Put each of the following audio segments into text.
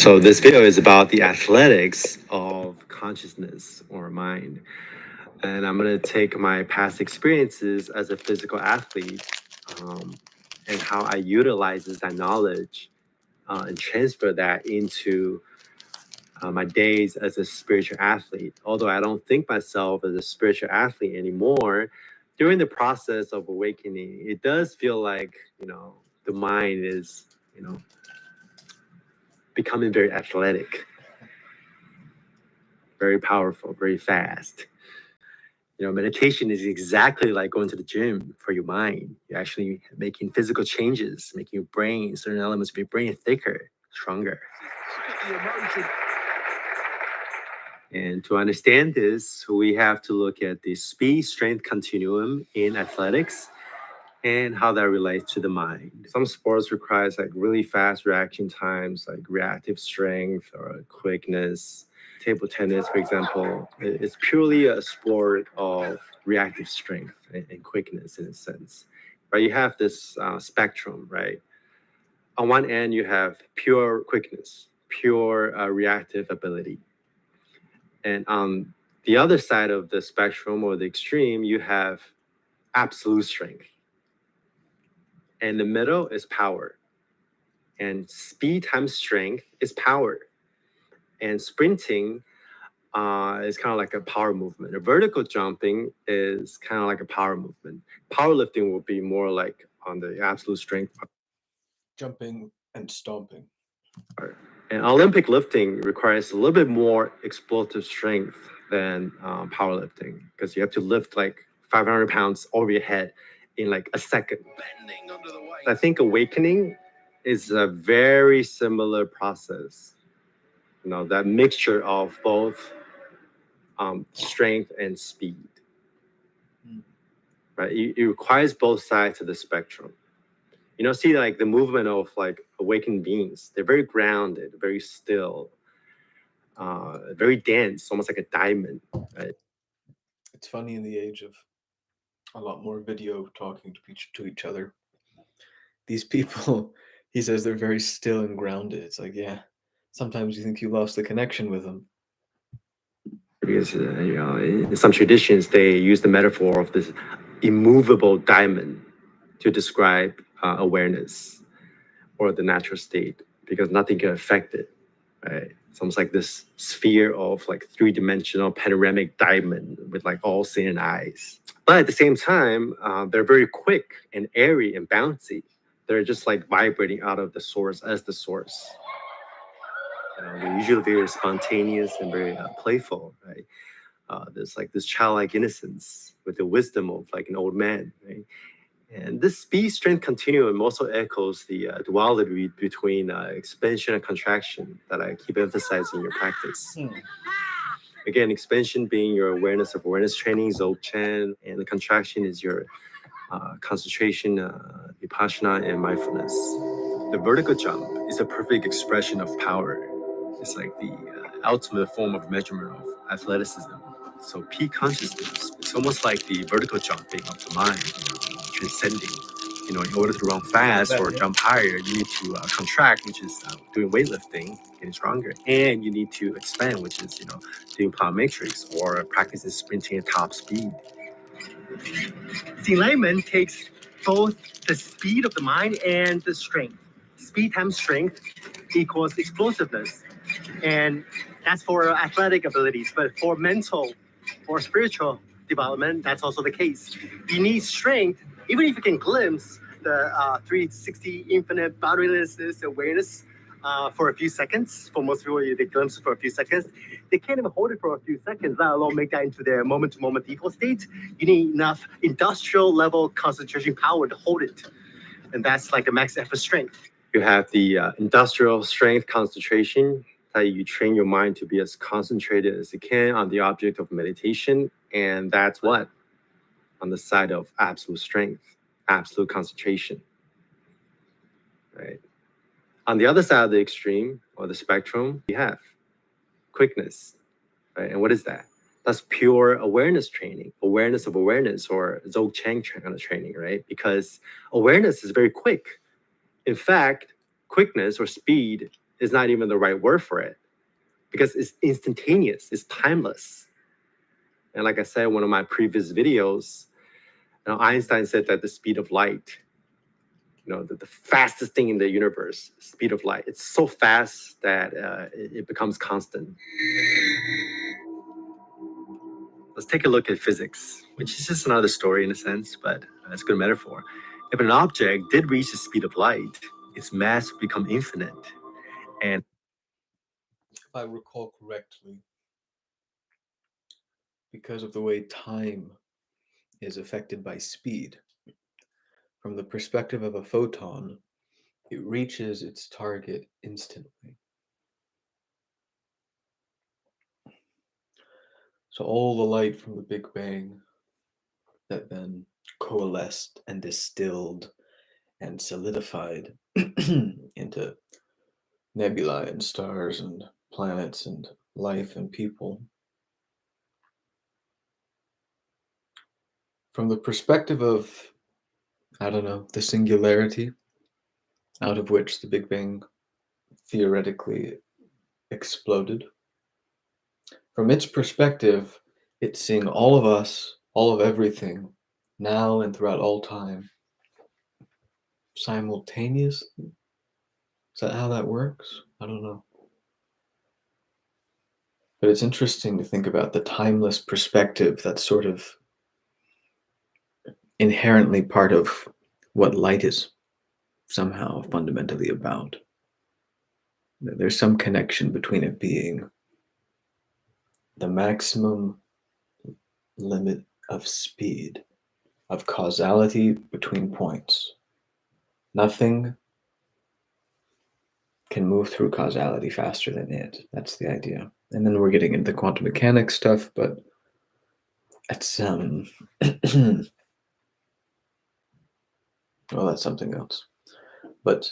So this video is about the athletics of consciousness or mind. And I'm going to take my past experiences as a physical athlete um, and how I utilize that knowledge and transfer that into my days as a spiritual athlete. Although I don't think myself as a spiritual athlete anymore, during the process of awakening, it does feel like, the mind is, becoming very athletic, very powerful, very fast. Meditation is exactly like going to the gym for your mind. You're actually making physical changes, making your brain, certain elements of your brain thicker, stronger. And to understand this, we have to look at the speed strength continuum in athletics and how that relates to the mind. Some sports requires like really fast reaction times, like reactive strength or quickness. Table tennis, for example, is purely a sport of reactive strength and quickness in a sense. Right? You have this spectrum, right? On one end, you have pure quickness, pure reactive ability. And on the other side of the spectrum or the extreme, you have absolute strength. And the middle is power. And speed times strength is power. And sprinting is kind of like a power movement. A vertical jumping is kind of like a power movement. Powerlifting will be more like on the absolute strength. Jumping and stomping. And Olympic lifting requires a little bit more explosive strength than powerlifting because you have to lift like 500 pounds over your head in like a second. I think awakening is a very similar process. That mixture of both strength and speed. Right? It requires both sides of the spectrum. See like the movement of like awakened beings. They're very grounded, very still, very dense, almost like a diamond. Right? It's funny in the age of a lot more video talking to each other. These people, he says they're very still and grounded. It's like, yeah, sometimes you think you lost the connection with them. Because, in some traditions, they use the metaphor of this immovable diamond to describe awareness or the natural state because nothing can affect it, right? It's almost like this sphere of like three-dimensional panoramic diamond with like all seeing eyes. But at the same time, they're very quick and airy and bouncy. They're just like vibrating out of the source as the source. They're usually very spontaneous and very playful, right? There's like this childlike innocence with the wisdom of like an old man, right? And this speed strength continuum also echoes the duality between expansion and contraction that I keep emphasizing in your practice. Again, expansion being your awareness of awareness training, Dzogchen, and the contraction is your concentration, vipassana, and mindfulness. The vertical jump is a perfect expression of power. It's like the ultimate form of measurement of athleticism. So peak consciousness, it's almost like the vertical jumping of the mind, transcending. In order to run fast or jump higher, you need to contract, which is doing weightlifting, getting stronger. And you need to expand, which is, doing power matrix or practicing sprinting at top speed. The enlightenment takes both the speed of the mind and the strength. Speed times strength equals explosiveness. And that's for athletic abilities, but for mental or spiritual development, that's also the case. You need strength, even if you can glimpse the 360 infinite boundaryless awareness for a few seconds. For most people, they glimpse it for a few seconds. They can't even hold it for a few seconds, let alone make that into their moment-to-moment default state. You need enough industrial level concentration power to hold it. And that's like a max effort strength. You have the industrial strength concentration that you train your mind to be as concentrated as it can on the object of meditation. And that's what? On the side of absolute strength, absolute concentration, right? On the other side of the extreme or the spectrum, you have quickness, right? And what is that? That's pure awareness training, awareness of awareness, or Dzogchen kind of training, right? Because awareness is very quick. In fact, quickness or speed is not even the right word for it, because it's instantaneous, it's timeless. And like I said in one of my previous videos, Einstein said that the speed of light, the fastest thing in the universe, speed of light, it's so fast that it becomes constant. Let's take a look at physics, which is just another story in a sense, but it's a good metaphor. If an object did reach the speed of light, its mass would become infinite. And If I recall correctly, because of the way time is affected by speed, from the perspective of a photon, it reaches its target instantly. So all the light from the Big Bang that then coalesced and distilled and solidified into nebulae and stars and planets and life and people. From the perspective of, I don't know, the singularity out of which the Big Bang theoretically exploded, from its perspective, it's seeing all of us, all of everything, now and throughout all time, simultaneously. Is that how that works? I don't know. But it's interesting to think about the timeless perspective that's sort of inherently part of what light is somehow fundamentally about. There's some connection between it being the maximum limit of speed, of causality between points. Nothing can move through causality faster than it. That's the idea. And then we're getting into quantum mechanics stuff, but it's well, that's something else. But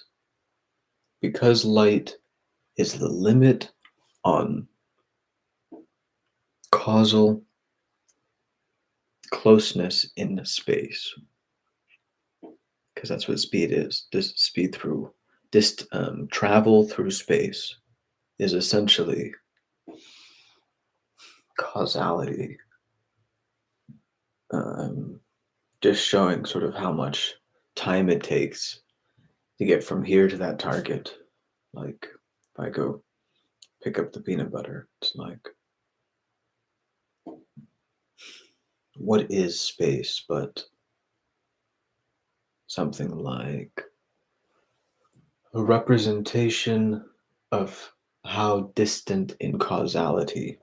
because light is the limit on causal closeness in space, because that's what speed is. Speed through travel through space is essentially causality, just showing sort of how much time it takes to get from here to that target. Like if I go pick up the peanut butter, it's like, what is space but something like a representation of how distant in causality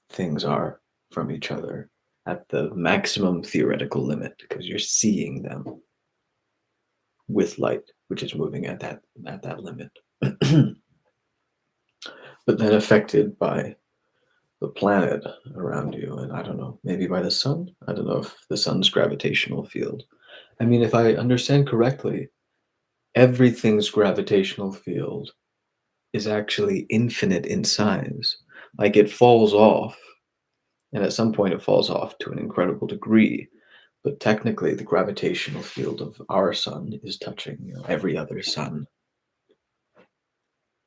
things are from each other at the maximum theoretical limit, because you're seeing them with light, which is moving at that limit. But then affected by the planet around you, and I don't know, maybe by the sun. I don't know if the sun's gravitational field. I mean, if I understand correctly, everything's gravitational field is actually infinite in size. Like it falls off, and at some point it falls off to an incredible degree. But technically, the gravitational field of our sun is touching every other sun.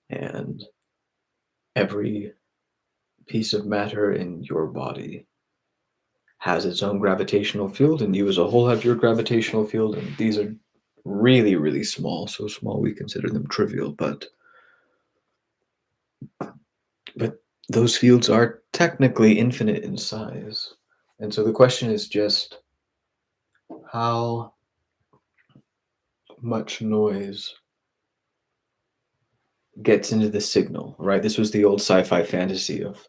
And every piece of matter in your body has its own gravitational field, and you as a whole have your gravitational field, and these are really, really small, so small we consider them trivial, but those fields are technically infinite in size. And so the question is just how much noise gets into the signal, right? This was the old sci-fi fantasy of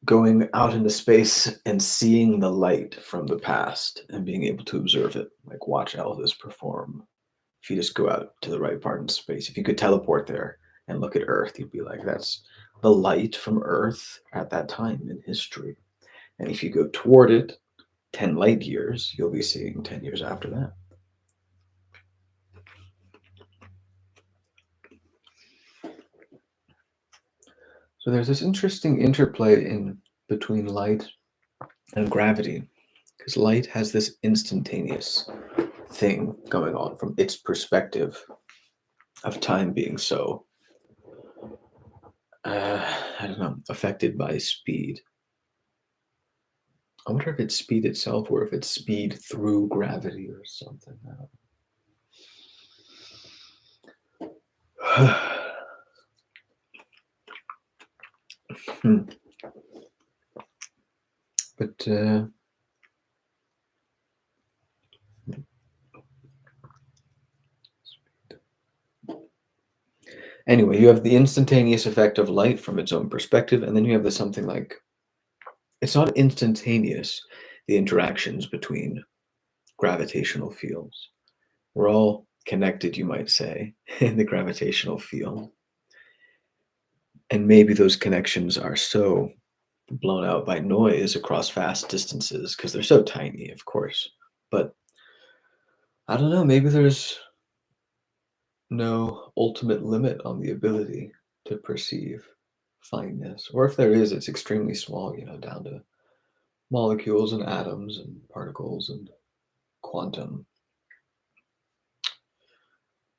going out into space and seeing the light from the past and being able to observe it, like watch Elvis perform. If you just go out to the right part in space, if you could teleport there and look at Earth, you'd be like, that's the light from Earth at that time in history. And if you go toward it 10 light years, you'll be seeing 10 years after that. So there's this interesting interplay in between light and gravity, because light has this instantaneous thing going on from its perspective of time being so I don't know, affected by speed. I wonder if it's speed itself or if it's speed through gravity or something. Hmm. But anyway, you have the instantaneous effect of light from its own perspective, and then you have the something like, it's not instantaneous, the interactions between gravitational fields. We're all connected, you might say, in the gravitational field. And maybe those connections are so blown out by noise across vast distances because they're so tiny, of course. But I don't know, maybe there's no ultimate limit on the ability to perceive fineness. Or if there is, it's extremely small, down to molecules and atoms and particles and quantum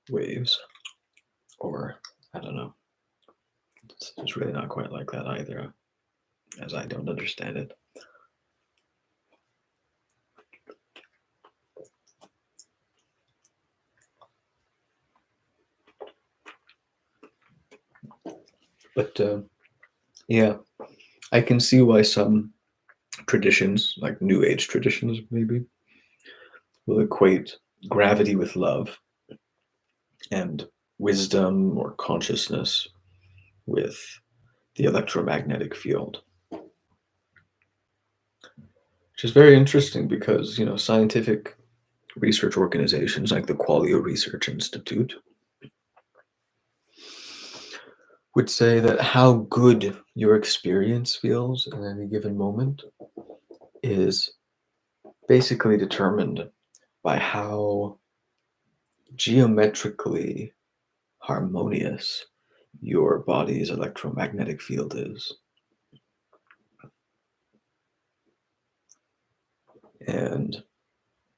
waves. Or, I don't know. It's really not quite like that either, as I don't understand it. But yeah, I can see why some traditions, like New Age traditions maybe, will equate gravity with love and wisdom or consciousness with the electromagnetic field. Which is very interesting because, scientific research organizations like the Qualio Research Institute would say that how good your experience feels in any given moment is basically determined by how geometrically harmonious your body's electromagnetic field is. And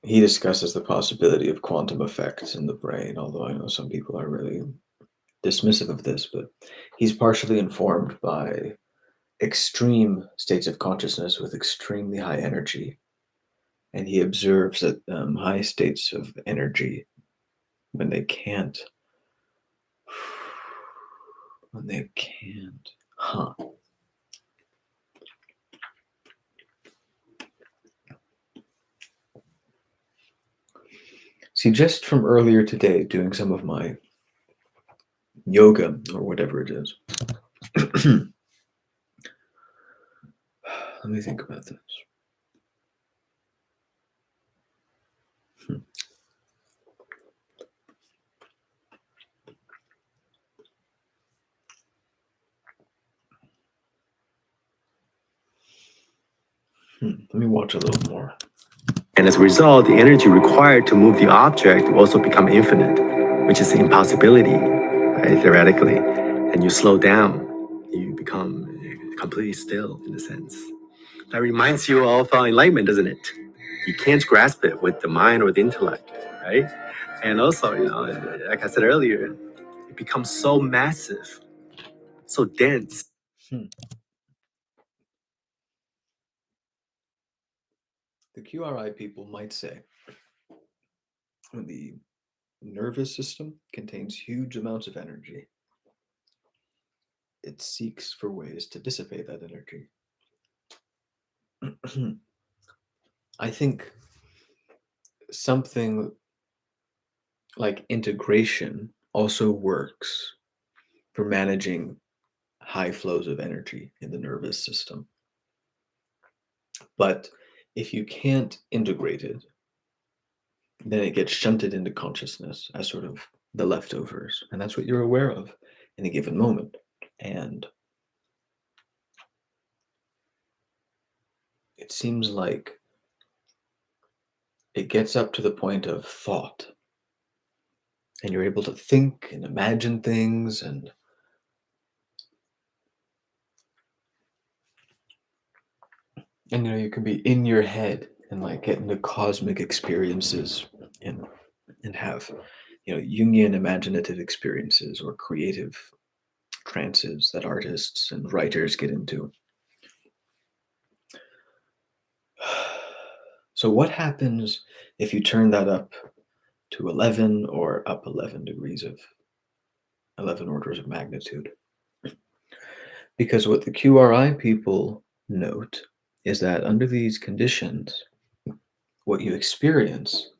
he discusses the possibility of quantum effects in the brain, although I know some people are really dismissive of this, but he's partially informed by extreme states of consciousness with extremely high energy. And he observes that high states of energy, when they can't, See, just from earlier today, doing some of my yoga or whatever it is. Let me think about this. Let me watch a little more. And as a result, the energy required to move the object will also become infinite, which is an impossibility, right, theoretically. And you slow down, you become completely still in a sense. That reminds you of enlightenment, doesn't it? You can't grasp it with the mind or the intellect, right? And also, like I said earlier, it becomes so massive, so dense. The QRI people might say when the nervous system contains huge amounts of energy, it seeks for ways to dissipate that energy. I think something like integration also works for managing high flows of energy in the nervous system. But if you can't integrate it, then it gets shunted into consciousness as sort of the leftovers. And that's what you're aware of in a given moment. And it seems like it gets up to the point of thought. And you're able to think and imagine things and you can be in your head and like get into cosmic experiences and have Jungian imaginative experiences or creative trances that artists and writers get into. So what happens if you turn that up to 11 or up 11 degrees of 11 orders of magnitude? Because what the QRI people note is that under these conditions, what you experience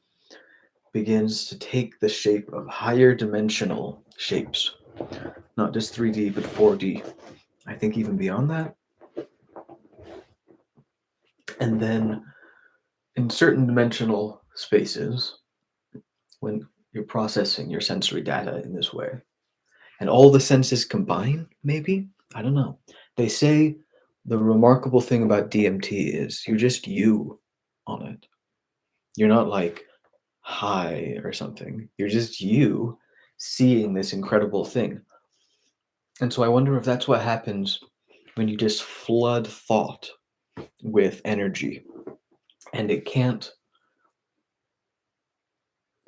begins to take the shape of higher dimensional shapes, not just 3D, but 4D. I think even beyond that. And then in certain dimensional spaces, when you're processing your sensory data in this way, and all the senses combine, maybe? I don't know. They say the remarkable thing about DMT is you're just you on it. You're not like high or something. You're just you seeing this incredible thing. And so I wonder if that's what happens when you just flood thought with energy and it can't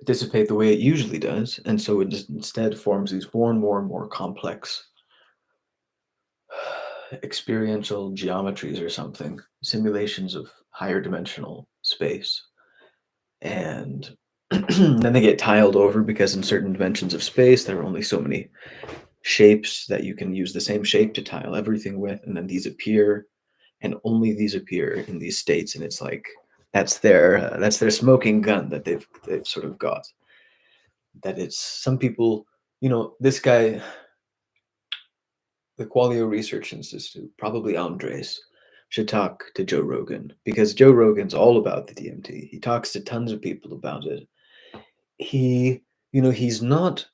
dissipate the way it usually does. And so it just instead forms these more and more and more complex experiential geometries or something, simulations of higher dimensional space. And then they get tiled over because in certain dimensions of space, there are only so many shapes that you can use the same shape to tile everything with. And then these appear, and only these appear in these states. And it's like, that's their smoking gun that they've sort of got. That it's some people, this guy, the Qualio Research Institute, probably Andres, should talk to Joe Rogan because Joe Rogan's all about the DMT. He talks to tons of people about it. He's not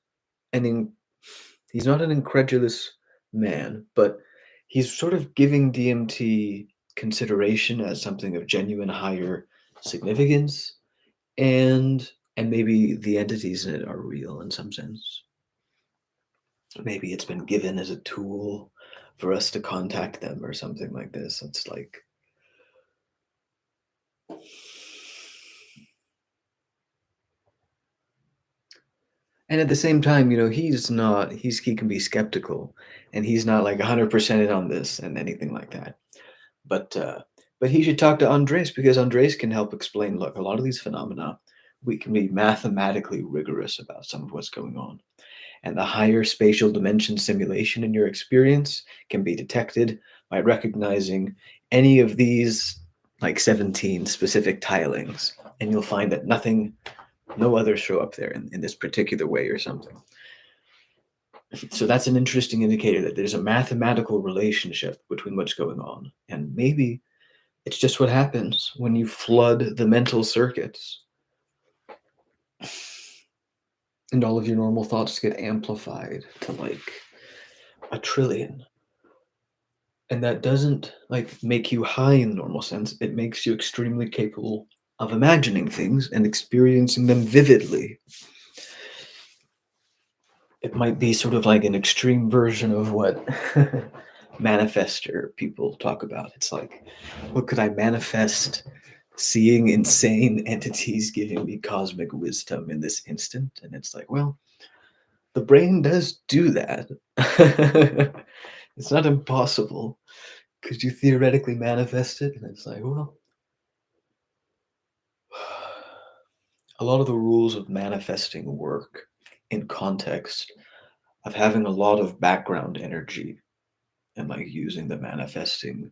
he's not an incredulous man, but he's sort of giving DMT consideration as something of genuine higher significance, and maybe the entities in it are real in some sense. Maybe it's been given as a tool for us to contact them or something like this. It's like, and at the same time, he can be skeptical, and he's not like 100% in on this and anything like that. But he should talk to Andres because Andres can help explain, look, a lot of these phenomena, we can be mathematically rigorous about some of what's going on. And the higher spatial dimension simulation in your experience can be detected by recognizing any of these like 17 specific tilings. And you'll find that no others show up there in this particular way or something. So that's an interesting indicator that there's a mathematical relationship between what's going on. And maybe it's just what happens when you flood the mental circuits and all of your normal thoughts get amplified to like a trillion. And that doesn't like make you high in the normal sense. It makes you extremely capable of imagining things and experiencing them vividly. It might be sort of like an extreme version of what manifester people talk about. It's like, what could I manifest? Seeing insane entities giving me cosmic wisdom in this instant. And it's like, well, the brain does do that. It's not impossible. Could you theoretically manifest it? And it's like, well, a lot of the rules of manifesting work in context of having a lot of background energy and like using the manifesting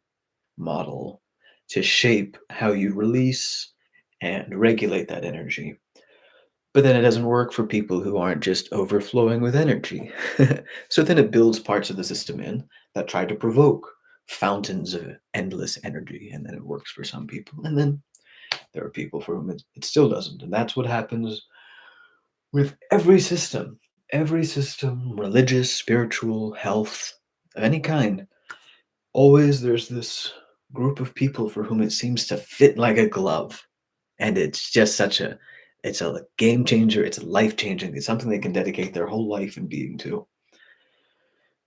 model to shape how you release and regulate that energy. But then it doesn't work for people who aren't just overflowing with energy. So then it builds parts of the system in that try to provoke fountains of endless energy, and then it works for some people. And then there are people for whom it still doesn't. And that's what happens with every system, religious, spiritual, health, of any kind. Always there's this group of people for whom it seems to fit like a glove. And it's just it's a game changer. It's life changing. It's something they can dedicate their whole life and being to.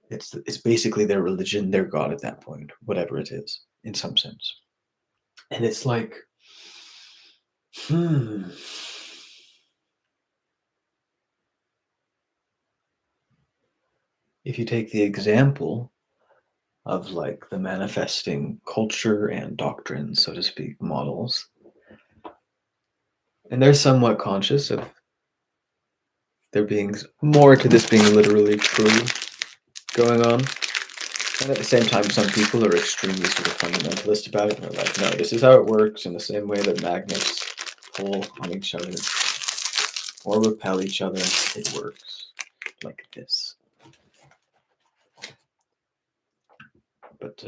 It's basically their religion, their God at that point, whatever it is, in some sense. And it's like, if you take the example of like the manifesting culture and doctrine, so to speak, models, and they're somewhat conscious of there being more to this being literally true going on. And at the same time, some people are extremely sort of fundamentalist about it. And they're like, no, this is how it works in the same way that magnets pull on each other or repel each other. It works like this. But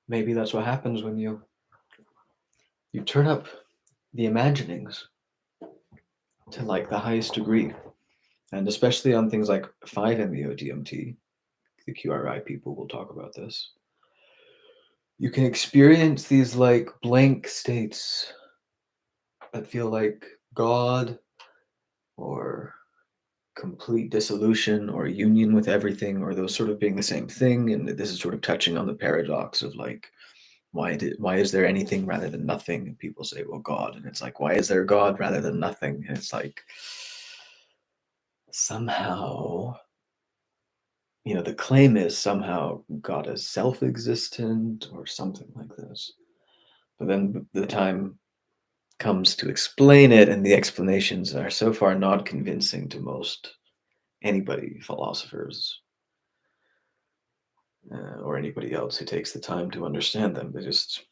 maybe that's what happens when you turn up the imaginings to like the highest degree. And especially on things like 5-MeO-DMT, the QRI people will talk about this. You can experience these like blank states that feel like God or complete dissolution or union with everything, or those sort of being the same thing. And this is sort of touching on the paradox of like, why is there anything rather than nothing? And people say, well, God. And it's like, why is there God rather than nothing? And it's like, somehow, the claim is somehow God is self-existent or something like this. But then the time comes to explain it, and the explanations are so far not convincing to most anybody, philosophers, or anybody else who takes the time to understand them. They just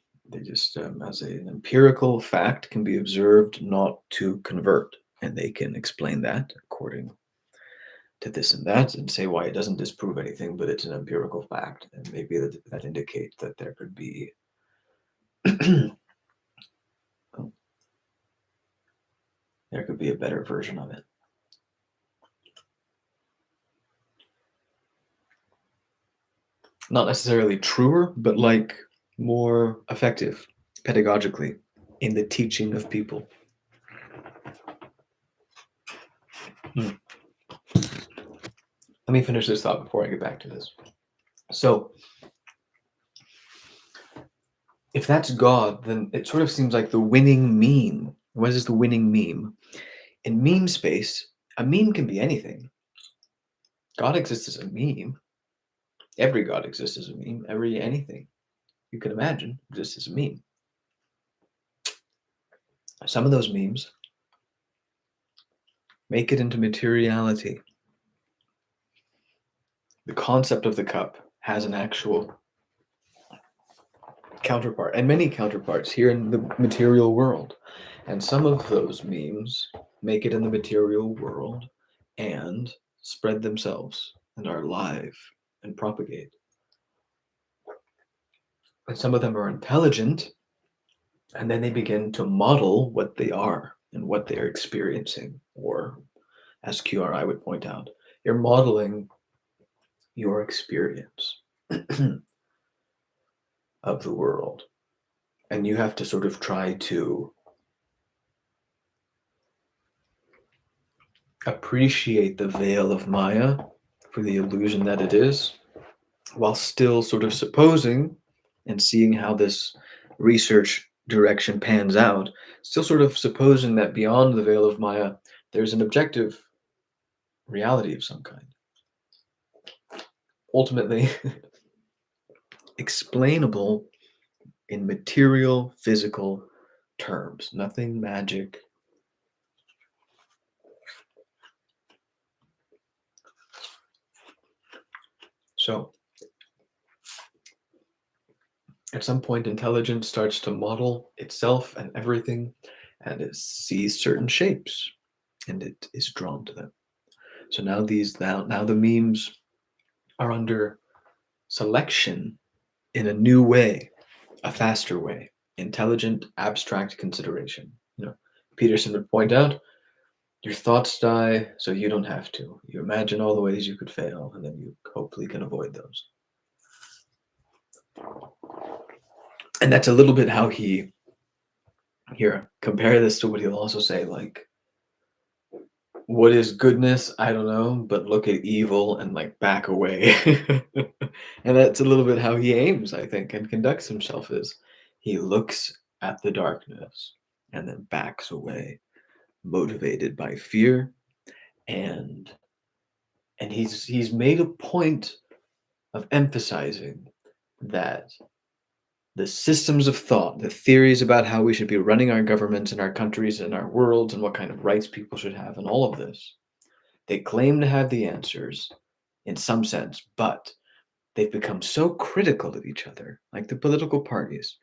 as an empirical fact can be observed not to convert, and they can explain that according to this and that and say why it doesn't disprove anything, but it's an empirical fact, and maybe that indicates that there could be there could be a better version of it. Not necessarily truer, but like more effective pedagogically in the teaching of people. Let me finish this thought before I get back to this. So, if that's God, then it sort of seems like the winning meme. What is the winning meme? In meme space, a meme can be anything. God exists as a meme. Every God exists as a meme. Anything you can imagine exists as a meme. Some of those memes make it into materiality. The concept of the cup has an actual counterpart, and many counterparts here in the material world. And some of those memes make it in the material world and spread themselves and are live and propagate. And some of them are intelligent, and then they begin to model what they are and what they're experiencing. Or, as QRI would point out, you're modeling your experience of the world. And you have to sort of try to appreciate the veil of Maya for the illusion that it is, while still sort of supposing and seeing how this research direction pans out, still sort of supposing that beyond the veil of Maya, there's an objective reality of some kind. Ultimately, explainable in material, physical terms, nothing magic. So, at some point, intelligence starts to model itself and everything, and it sees certain shapes, and it is drawn to them. So now the memes are under selection in a new way, a faster way, intelligent, abstract consideration. Peterson would point out, your thoughts die, so you don't have to. You imagine all the ways you could fail, and then you hopefully can avoid those. And that's a little bit how he, here, compare this to what he'll also say, like, what is goodness? I don't know, but look at evil and like back away. And that's a little bit how he aims, I think, and conducts himself, is he looks at the darkness and then backs away motivated by fear, and he's made a point of emphasizing that the systems of thought, the theories about how we should be running our governments and our countries and our worlds and what kind of rights people should have and all of this, they claim to have the answers in some sense, but they've become so critical of each other, like the political parties,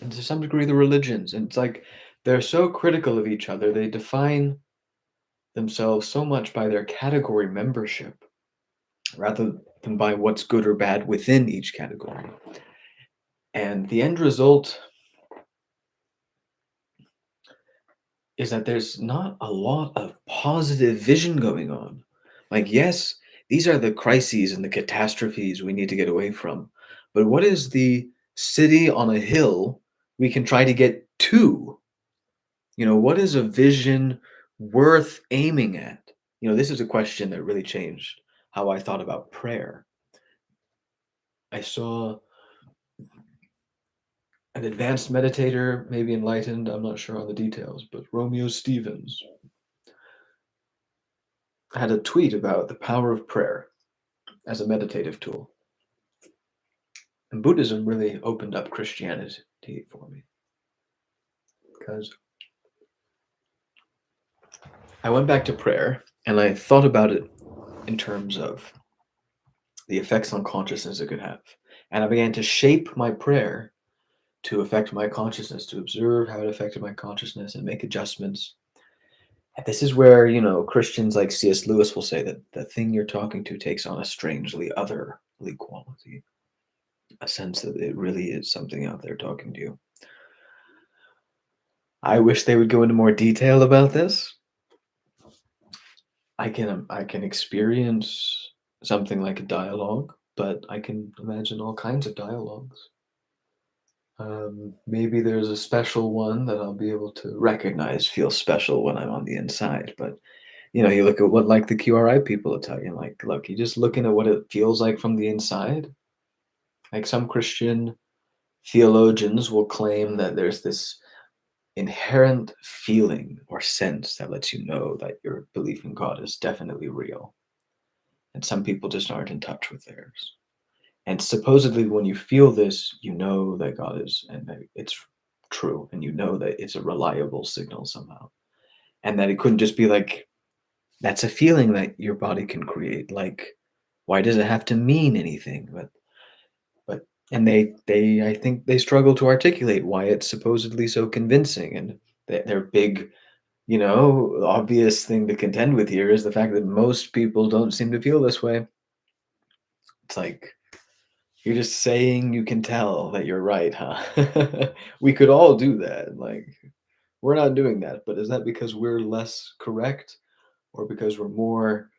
and to some degree the religions. And it's like they're so critical of each other, they define themselves so much by their category membership rather than by what's good or bad within each category. And the end result is that there's not a lot of positive vision going on. Like, yes, these are the crises and the catastrophes we need to get away from. But what is the city on a hill we can try to get to? What is a vision worth aiming at? This is a question that really changed how I thought about prayer. I saw an advanced meditator, maybe enlightened, I'm not sure on the details, but Romeo Stevens had a tweet about the power of prayer as a meditative tool. And Buddhism really opened up Christianity for me. Because I went back to prayer and I thought about it in terms of the effects on consciousness it could have. And I began to shape my prayer to affect my consciousness, to observe how it affected my consciousness and make adjustments. And this is where, Christians like C.S. Lewis will say that the thing you're talking to takes on a strangely otherly quality, a sense that it really is something out there talking to you. I wish they would go into more detail about this. I can experience something like a dialogue, but I can imagine all kinds of dialogues. Maybe there's a special one that I'll be able to recognize, feel special when I'm on the inside. But you look at what like the QRI people will tell you, like, look, you're just looking at what it feels like from the inside. Like some Christian theologians will claim that there's this inherent feeling or sense that lets you know that your belief in God is definitely real. And some people just aren't in touch with theirs. And supposedly, when you feel this, you know that God is, and that it's true, and you know that it's a reliable signal somehow. And that it couldn't just be like, that's a feeling that your body can create. Like, why does it have to mean anything? And they I think they struggle to articulate why it's supposedly so convincing. And their big, obvious thing to contend with here is the fact that most people don't seem to feel this way. It's like, you're just saying you can tell that you're right, huh? We could all do that. Like, we're not doing that, but is that because we're less correct, or because we're more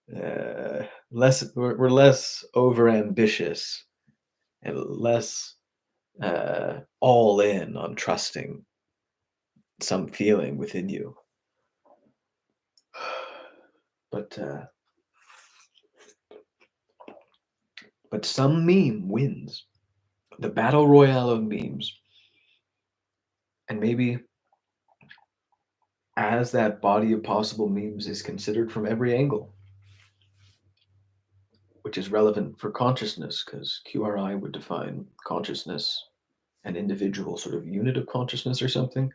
we're less over ambitious and less all in on trusting some feeling within you? But some meme wins the battle royale of memes, and maybe as that body of possible memes is considered from every angle, which is relevant for consciousness, because QRI would define consciousness, an individual sort of unit of consciousness or something,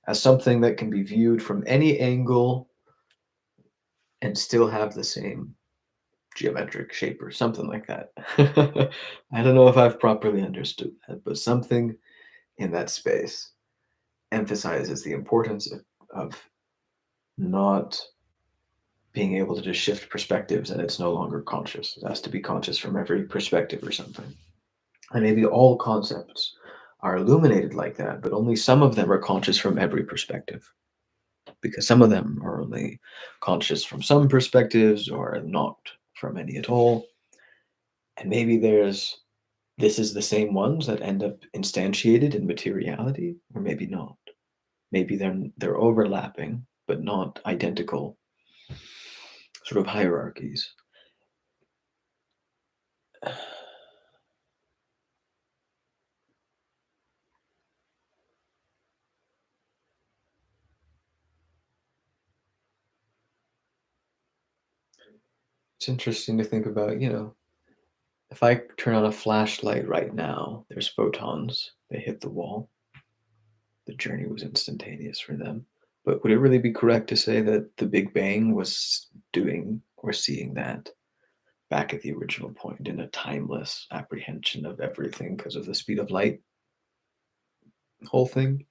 as something that can be viewed from any angle and still have the same geometric shape or something like that. I don't know if I've properly understood that, but something in that space emphasizes the importance of not being able to just shift perspectives, and it's no longer conscious. It has to be conscious from every perspective or something. And maybe all concepts are illuminated like that, but only some of them are conscious from every perspective, because some of them are only conscious from some perspectives or not from any at all. And maybe this is the same ones that end up instantiated in materiality, or maybe not. Maybe they're overlapping but not identical sort of hierarchies. It's interesting to think about, if I turn on a flashlight right now, there's photons, they hit the wall. The journey was instantaneous for them. But would it really be correct to say that the Big Bang was doing or seeing that back at the original point in a timeless apprehension of everything because of the speed of light? Whole thing?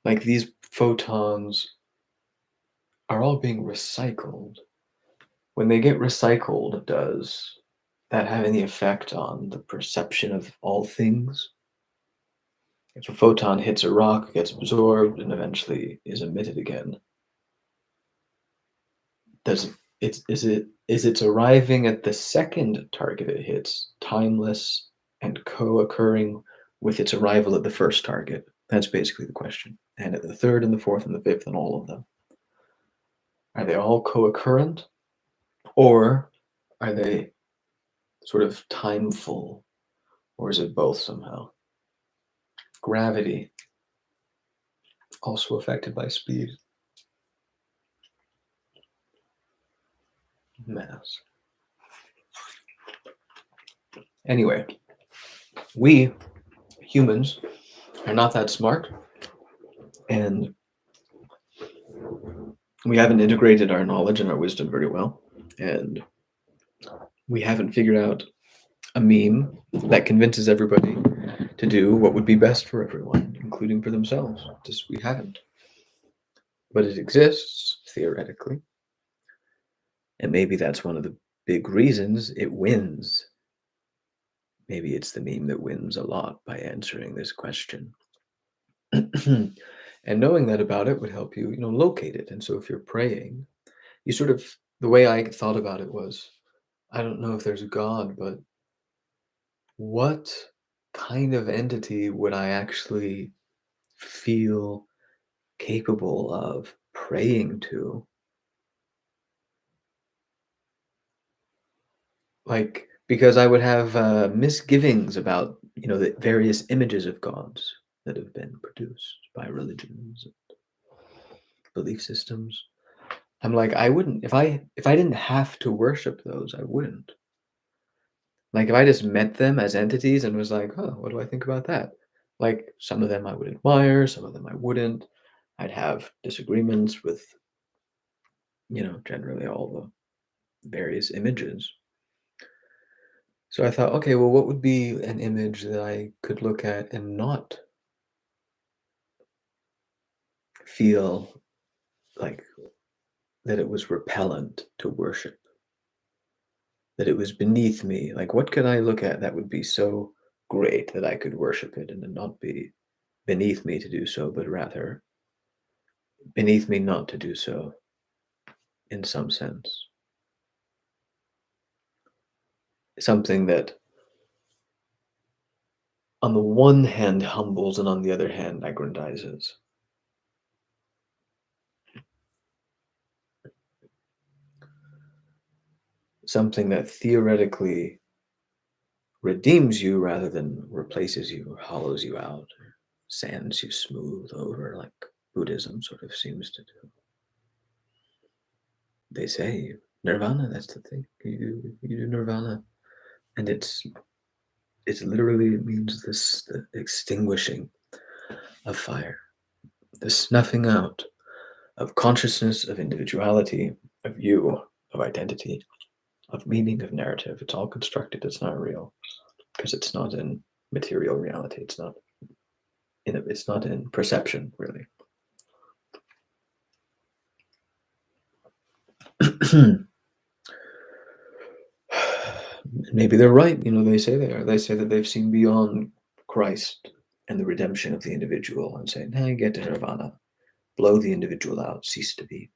Like these photons are all being recycled. When they get recycled, does that have any effect on the perception of all things? If a photon hits a rock, gets absorbed, and eventually is emitted again, does is its arriving at the second target it hits timeless and co-occurring with its arrival at the first target? That's basically the question. And at the third and the fourth and the fifth and all of them, are they all co-occurrent, or are they sort of timeful, or is it both somehow? Gravity also affected by speed, mass. Anyway, we humans are not that smart, and we haven't integrated our knowledge and our wisdom very well, and we haven't figured out a meme that convinces everybody to do what would be best for everyone, including for themselves. Just we haven't. But it exists, theoretically. And maybe that's one of the big reasons it wins. Maybe it's the meme that wins a lot by answering this question. And knowing that about it would help you, locate it. And so if you're praying, you sort of, the way I thought about it was, I don't know if there's a God, but what kind of entity would I actually feel capable of praying to? Like, because I would have misgivings about, the various images of gods that have been produced by religions, belief systems. I'm like, I wouldn't, if I didn't have to worship those, I wouldn't. Like, if I just met them as entities and was like, oh, what do I think about that? Like, some of them I would admire, some of them I wouldn't. I'd have disagreements with, generally all the various images. So I thought, okay, well, what would be an image that I could look at and not feel like that it was repellent to worship, that it was beneath me? Like, what could I look at that would be so great that I could worship it and it not be beneath me to do so, but rather beneath me not to do so in some sense? Something that, on the one hand, humbles and on the other hand, aggrandizes. Something that theoretically redeems you rather than replaces you or hollows you out or sands you smooth over, like Buddhism sort of seems to do. They say nirvana, that's the thing. You do nirvana. And it's literally, it means this, the extinguishing of fire, the snuffing out of consciousness, of individuality, of you, of identity, of meaning, of narrative. It's all constructed, it's not real. Because it's not in material reality. It's not in perception, really. Maybe they're right. They say they are. They say that they've seen beyond Christ and the redemption of the individual and say, nah, get to nirvana. Blow the individual out. Cease to be.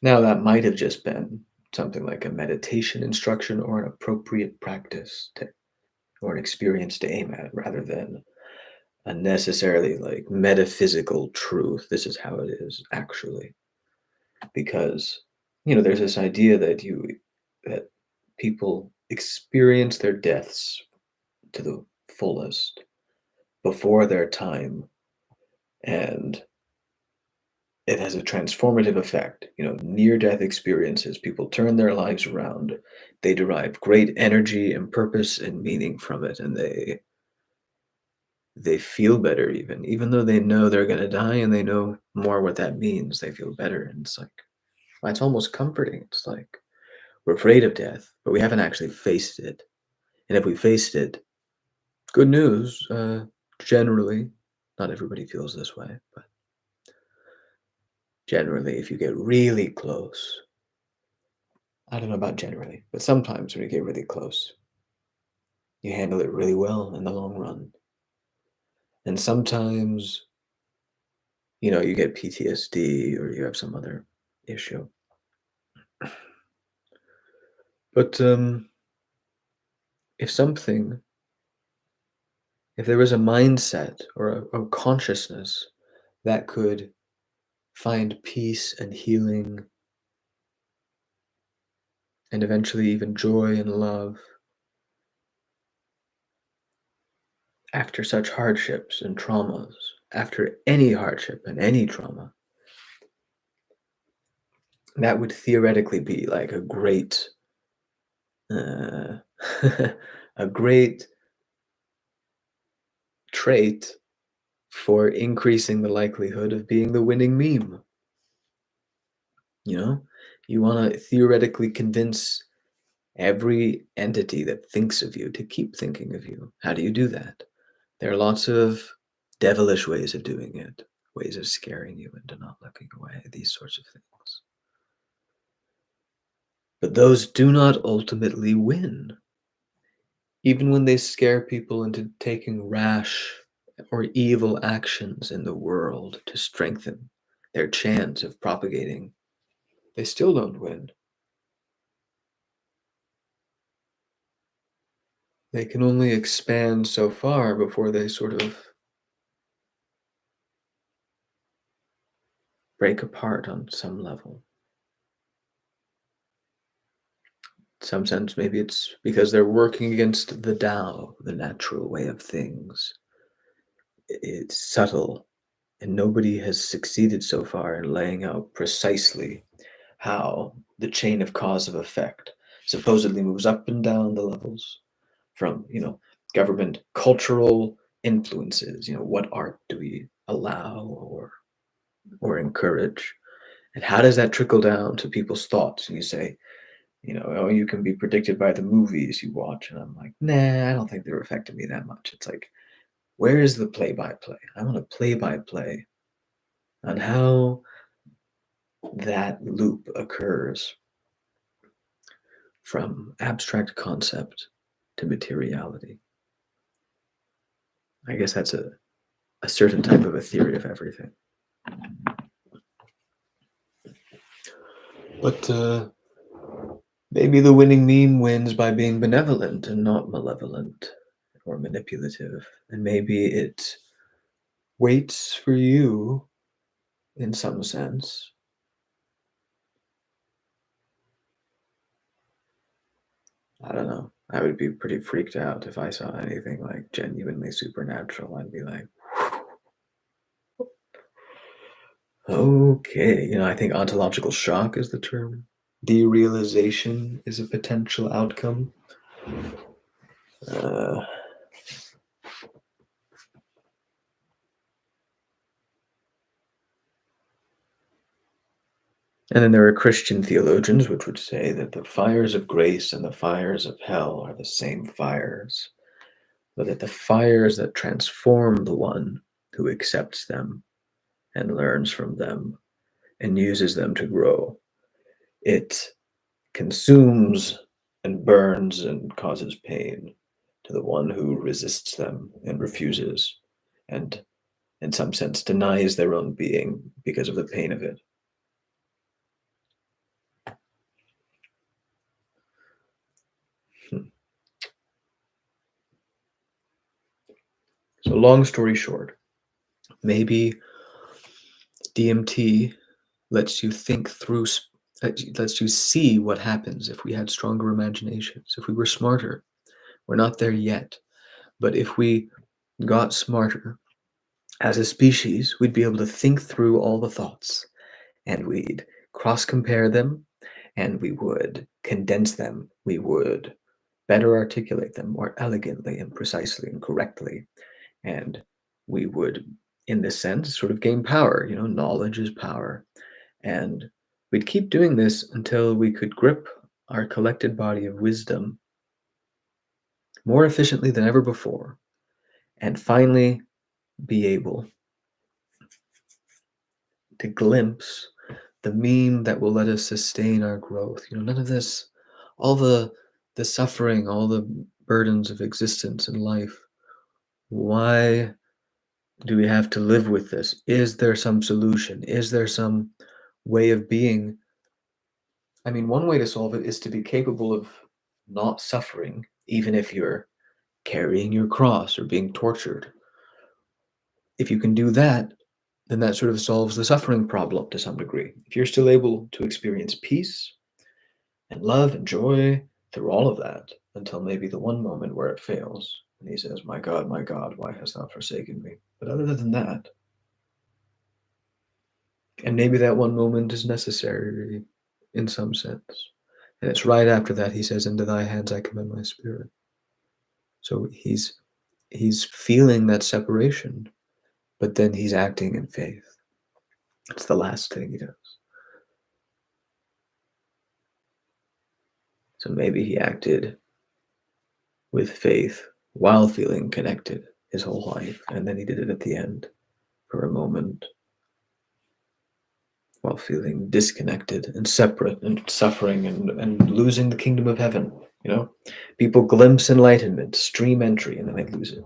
Now, that might have just been something like a meditation instruction or an appropriate practice or an experience to aim at, rather than a necessarily like metaphysical truth. This is how it is, actually. Because there's this idea that people experience their deaths to the fullest before their time, and it has a transformative effect. Near-death experiences, people turn their lives around. They derive great energy and purpose and meaning from it, and they feel better, even though they know they're going to die and they know more what that means. They feel better, and it's almost comforting. It's like we're afraid of death, but we haven't actually faced it. And if we faced it, good news. Generally, not everybody feels this way, but generally, if you get really close, I don't know about generally, but sometimes when you get really close, you handle it really well in the long run. And sometimes, you get PTSD or you have some other issue. But if there was a mindset or a consciousness that could find peace and healing and eventually even joy and love after such hardships and traumas, after any hardship and any trauma, that would theoretically be like a great, uh, a great trait for increasing the likelihood of being the winning meme. You want to theoretically convince every entity that thinks of you to keep thinking of you. How do you do that? There are lots of devilish ways of doing it, ways of scaring you into not looking away, these sorts of things. But those do not ultimately win. Even when they scare people into taking rash or evil actions in the world to strengthen their chance of propagating, they still don't win. They can only expand so far before they sort of break apart on some level. In some sense, maybe it's because they're working against the Tao, the natural way of things. It's subtle, and nobody has succeeded so far in laying out precisely how the chain of cause of effect supposedly moves up and down the levels from, government, cultural influences. What art do we allow or encourage? And how does that trickle down to people's thoughts? And you say, oh, you can be predicted by the movies you watch. And I'm like, nah, I don't think they're affecting me that much. It's like, where is the play-by-play? I want a play-by-play on how that loop occurs from abstract concept to materiality. I guess that's a certain type of a theory of everything. But maybe the winning meme wins by being benevolent and not malevolent or manipulative. And maybe it waits for you in some sense. I don't know. I would be pretty freaked out if I saw anything like genuinely supernatural. I'd be like, okay. I think ontological shock is the term. Derealization is a potential outcome. And then there are Christian theologians which would say that the fires of grace and the fires of hell are the same fires, but that the fires that transform the one who accepts them and learns from them and uses them to grow, it consumes and burns and causes pain to the one who resists them and refuses and, in some sense, denies their own being because of the pain of it. So long story short, maybe DMT lets you think through, lets you see what happens if we had stronger imaginations, if we were smarter. We're not there yet, but if we got smarter as a species, we'd be able to think through all the thoughts and we'd cross compare them, and we would condense them. We would better articulate them more elegantly and precisely and correctly. And we would, in this sense, sort of gain power. Knowledge is power. And we'd keep doing this until we could grip our collected body of wisdom more efficiently than ever before, and finally be able to glimpse the mean that will let us sustain our growth. None of this, all the suffering, all the burdens of existence and life. Why do we have to live with this? Is there some solution? Is there some way of being? I mean, one way to solve it is to be capable of not suffering, even if you're carrying your cross or being tortured. If you can do that, then that sort of solves the suffering problem to some degree. If you're still able to experience peace and love and joy through all of that until maybe the one moment where it fails, and he says, my God, why hast thou forsaken me? But other than that, and maybe that one moment is necessary in some sense. And it's right after that he says, into thy hands I commend my spirit. So he's feeling that separation, but then he's acting in faith. It's the last thing he does. So maybe he acted with faith while feeling connected his whole life, and then he did it at the end for a moment while feeling disconnected and separate and suffering and losing the kingdom of heaven. People glimpse enlightenment, stream entry, and then they lose it.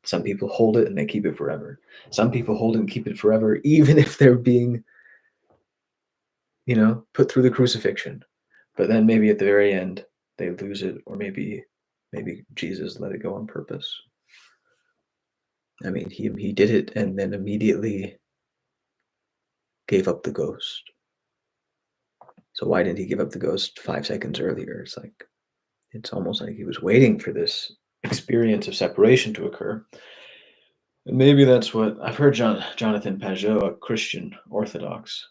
Some people hold it and they keep it forever. Some people hold it and keep it forever, even if they're being, put through the crucifixion. But then maybe at the very end, they lose it, or maybe Jesus let it go on purpose. I mean, he did it and then immediately gave up the ghost. So why didn't he give up the ghost 5 seconds earlier? It's almost like he was waiting for this experience of separation to occur. And maybe that's what I've heard Jonathan Pajot, a Christian Orthodox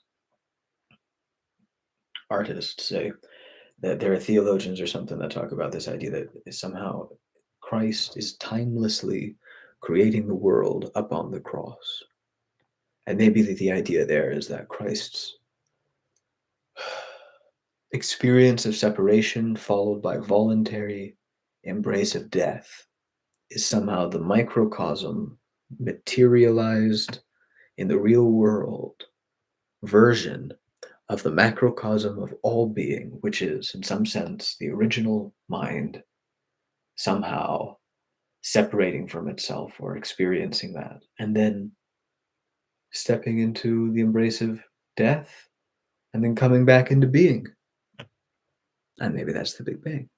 artist, say, that there are theologians or something that talk about this idea that somehow Christ is timelessly creating the world up on the cross. And maybe the idea there is that Christ's experience of separation followed by voluntary embrace of death is somehow the microcosm materialized in the real world version of the macrocosm of all being, which is, in some sense, the original mind somehow separating from itself or experiencing that, and then stepping into the embrace of death, and then coming back into being. And maybe that's the Big Bang.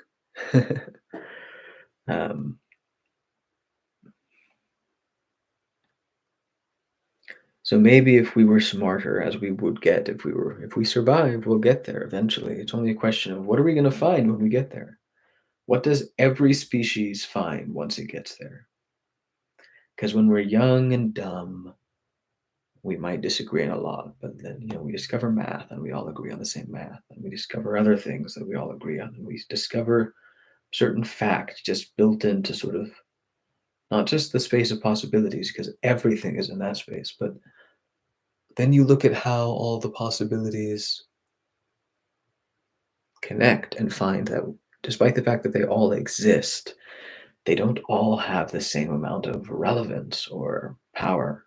So maybe if we were smarter, as we would get if we survive, we'll get there eventually. It's only a question of what are we going to find when we get there? What does every species find once it gets there? Because when we're young and dumb, we might disagree on a lot, but then we discover math and we all agree on the same math, and we discover other things that we all agree on, and we discover certain facts just built into sort of not just the space of possibilities, because everything is in that space, but then you look at how all the possibilities connect and find that despite the fact that they all exist, they don't all have the same amount of relevance or power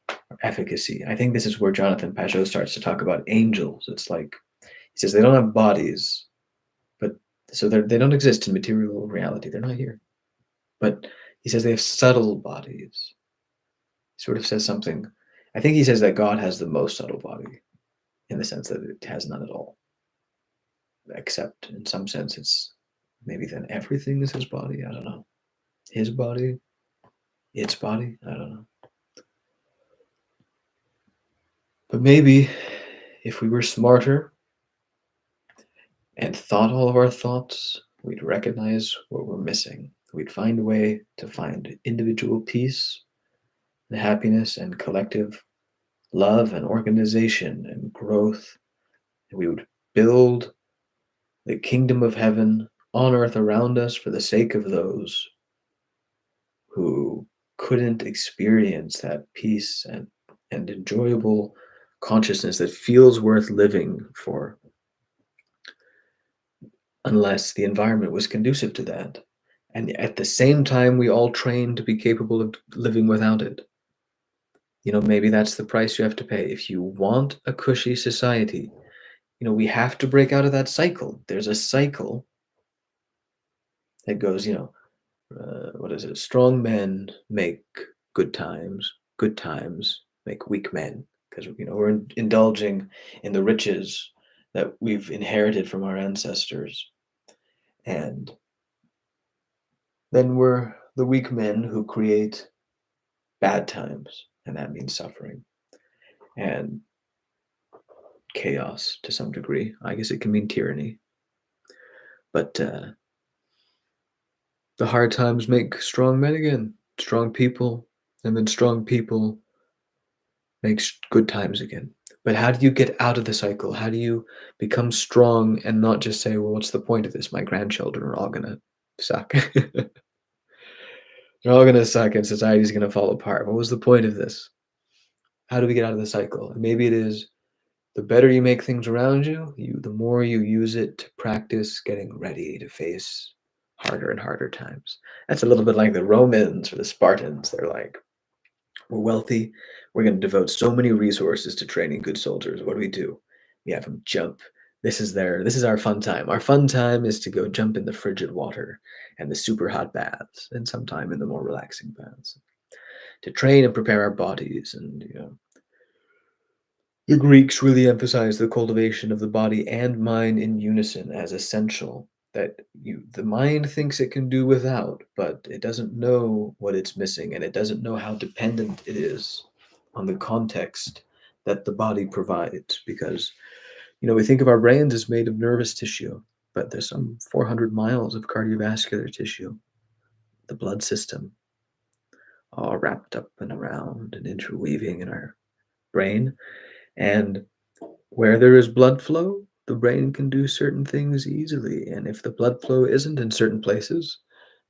or efficacy. I think this is where Jonathan Pajot starts to talk about angels. It's like, he says they don't have bodies, but so they don't exist in material reality. They're not here. But he says they have subtle bodies. He sort of says something. I think he says that God has the most subtle body in the sense that it has none at all. Except in some sense, it's maybe then everything is his body. I don't know. His body, its body. I don't know. But maybe if we were smarter and thought all of our thoughts, we'd recognize what we're missing. We'd find a way to find individual peace and happiness and collective love and organization and growth. And we would build the kingdom of heaven on earth around us for the sake of those who couldn't experience that peace and enjoyable consciousness that feels worth living for unless the environment was conducive to that. And at the same time, we all train to be capable of living without it. Maybe that's the price you have to pay. If you want a cushy society, we have to break out of that cycle. There's a cycle that goes, what is it? Strong men make good times make weak men. Because, we're indulging in the riches that we've inherited from our ancestors. And then we're the weak men who create bad times. And that means suffering and chaos to some degree. I guess it can mean tyranny. But the hard times make strong men again, strong people, and then strong people make good times again. But how do you get out of the cycle? How do you become strong and not just say, well, what's the point of this? My grandchildren are all going to suck. They're all going to suck and society's going to fall apart. What was the point of this? How do we get out of the cycle? And maybe it is the better you make things around you, the more you use it to practice getting ready to face harder and harder times. That's a little bit like the Romans or the Spartans. They're like, we're wealthy. We're going to devote so many resources to training good soldiers. What do? We have them jump. This is our fun time. Our fun time is to go jump in the frigid water and the super hot baths, and sometime in the more relaxing baths, to train and prepare our bodies. And the Greeks really emphasized the cultivation of the body and mind in unison as essential. That the mind thinks it can do without, but it doesn't know what it's missing, and it doesn't know how dependent it is on the context that the body provides. Because we think of our brains as made of nervous tissue, but there's some 400 miles of cardiovascular tissue, the blood system, all wrapped up and around and interweaving in our brain. And where there is blood flow, the brain can do certain things easily. And if the blood flow isn't in certain places,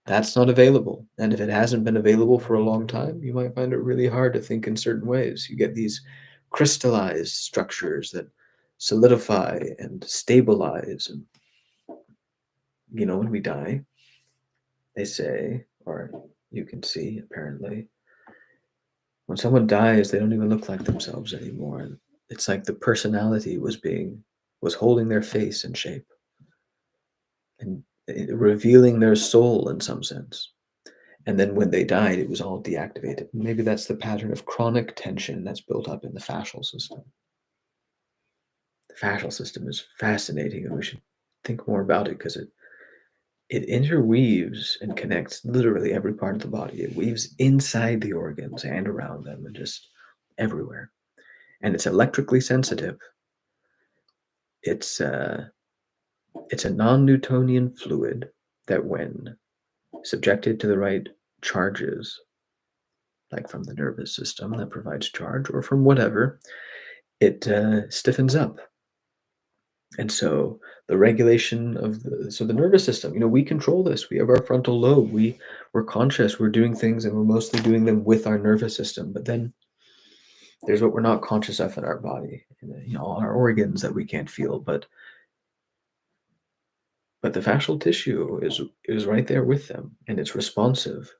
that's not available. And if it hasn't been available for a long time, you might find it really hard to think in certain ways. You get these crystallized structures that solidify and stabilize. And, when we die, they say, or you can see apparently, when someone dies, they don't even look like themselves anymore. It's like the personality was holding their face in shape and revealing their soul in some sense. And then when they died, it was all deactivated. Maybe that's the pattern of chronic tension that's built up in the fascial system. The fascial system is fascinating, and we should think more about it because it interweaves and connects literally every part of the body. It weaves inside the organs and around them and just everywhere. And it's electrically sensitive. It's a non-Newtonian fluid that, when subjected to the right charges, like from the nervous system that provides charge or from whatever, it stiffens up. And so the regulation of the nervous system, we control this. We have our frontal lobe. We're conscious. We're doing things, and we're mostly doing them with our nervous system. But then there's what we're not conscious of in our body, all our organs that we can't feel. But the fascial tissue is right there with them, and it's responsive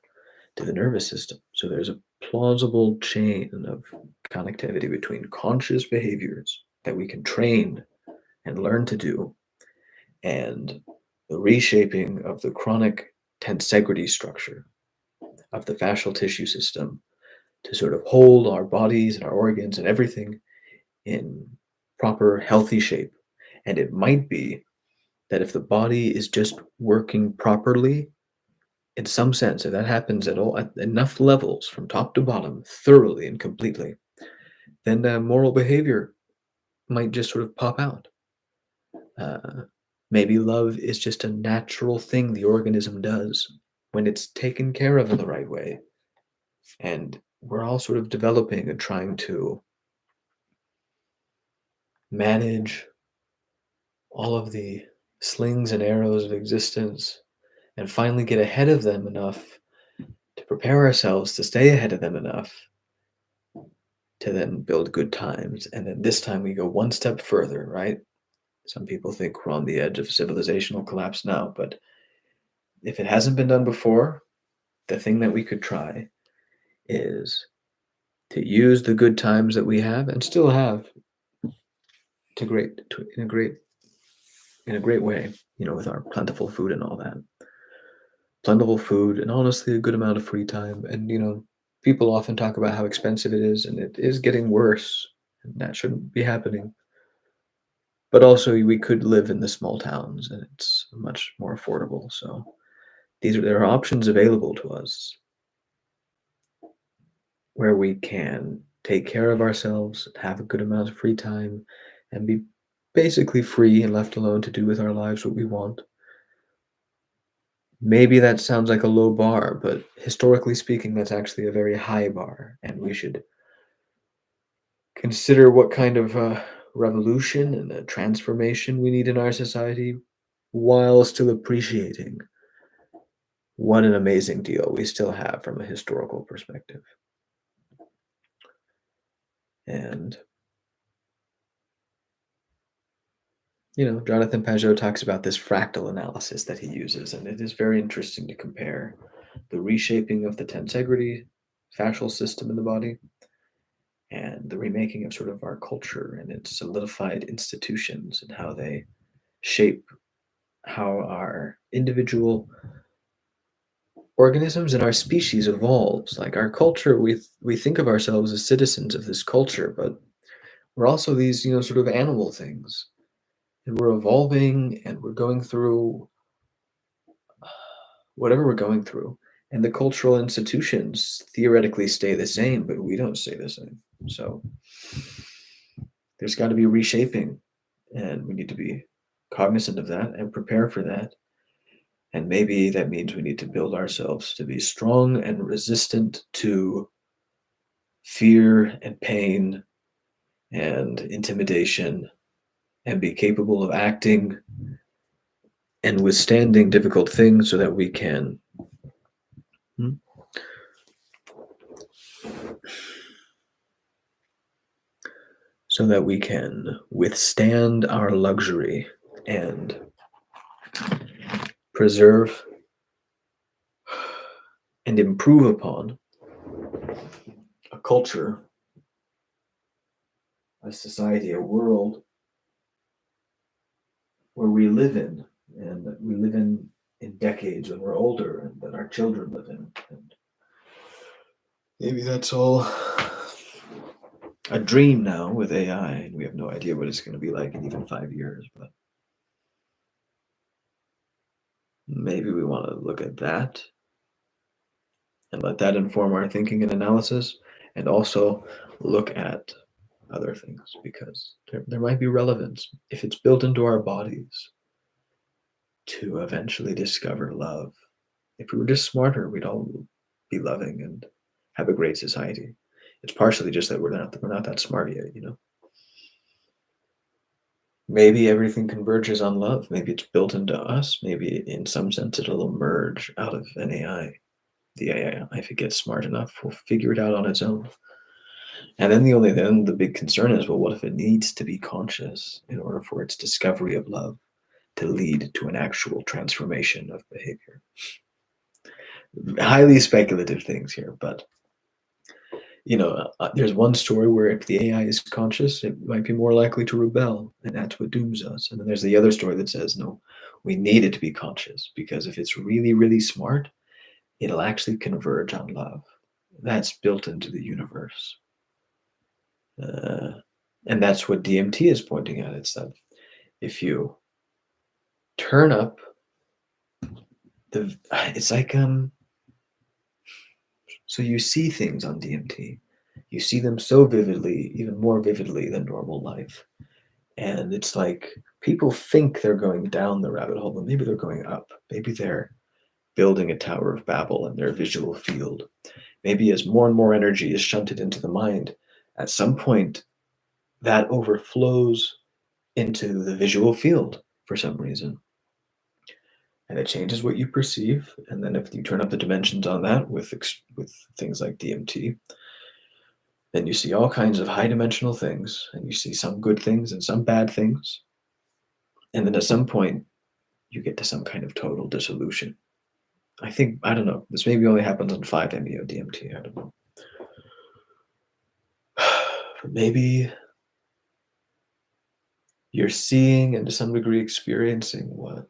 to the nervous system. So there's a plausible chain of connectivity between conscious behaviors that we can train and learn to do, and the reshaping of the chronic tensegrity structure of the fascial tissue system to sort of hold our bodies and our organs and everything in proper healthy shape. And it might be that if the body is just working properly, in some sense, if that happens at enough levels from top to bottom, thoroughly and completely, then moral behavior might just sort of pop out. Maybe love is just a natural thing the organism does when it's taken care of in the right way. And we're all sort of developing and trying to manage all of the slings and arrows of existence and finally get ahead of them enough to prepare ourselves to stay ahead of them enough to then build good times. And then this time we go one step further, right? Some people think we're on the edge of civilizational collapse now, but if it hasn't been done before, the thing that we could try is to use the good times that we have and still have in a great way, with our plentiful food and all that. Plentiful food and honestly a good amount of free time. And people often talk about how expensive it is, and it is getting worse, and that shouldn't be happening. But also we could live in the small towns and it's much more affordable. So there are options available to us where we can take care of ourselves, have a good amount of free time, and be basically free and left alone to do with our lives what we want. Maybe that sounds like a low bar, but historically speaking, that's actually a very high bar, and we should consider what kind of revolution and a transformation we need in our society while still appreciating what an amazing deal we still have from a historical perspective. And Jonathan Pajot talks about this fractal analysis that he uses, and it is very interesting to compare the reshaping of the tensegrity fascial system in the body and the remaking of sort of our culture and its solidified institutions and how they shape how our individual organisms and our species evolves. Like our culture, we think of ourselves as citizens of this culture, but we're also these, sort of animal things. And we're evolving and we're going through whatever we're going through. And the cultural institutions theoretically stay the same, but we don't stay the same. So there's got to be reshaping, and we need to be cognizant of that and prepare for that. And maybe that means we need to build ourselves to be strong and resistant to fear and pain and intimidation and be capable of acting and withstanding difficult things so that we can withstand our luxury and preserve and improve upon a culture, a society, a world where we live in, and that we live in decades when we're older, and that our children live in. And maybe that's all a dream now with AI, and we have no idea what it's going to be like in even 5 years, but maybe we want to look at that and let that inform our thinking and analysis, and also look at other things, because there might be relevance if it's built into our bodies to eventually discover love. If we were just smarter, we'd all be loving and have a great society. It's partially just that we're not that smart yet, Maybe everything converges on love. Maybe it's built into us. Maybe in some sense it'll emerge out of an AI. The AI, if it gets smart enough, will figure it out on its own. And then the big concern is, well, what if it needs to be conscious in order for its discovery of love to lead to an actual transformation of behavior? Highly speculative things here, but there's one story where if the AI is conscious, it might be more likely to rebel, and that's what dooms us. And then there's the other story that says, no, we need it to be conscious, because if it's really, really smart, it'll actually converge on love. That's built into the universe. And that's what DMT is pointing at. It's that if you turn up it's like, so you see things on DMT. You see them so vividly, even more vividly than normal life. And it's like people think they're going down the rabbit hole, but maybe they're going up. Maybe they're building a Tower of Babel in their visual field. Maybe as more and more energy is shunted into the mind, at some point that overflows into the visual field for some reason. And it changes what you perceive. And then if you turn up the dimensions on that with things like DMT, then you see all kinds of high dimensional things, and you see some good things and some bad things. And then at some point, you get to some kind of total dissolution. I don't know, this maybe only happens on 5-MeO DMT, I don't know. But maybe you're seeing and to some degree experiencing what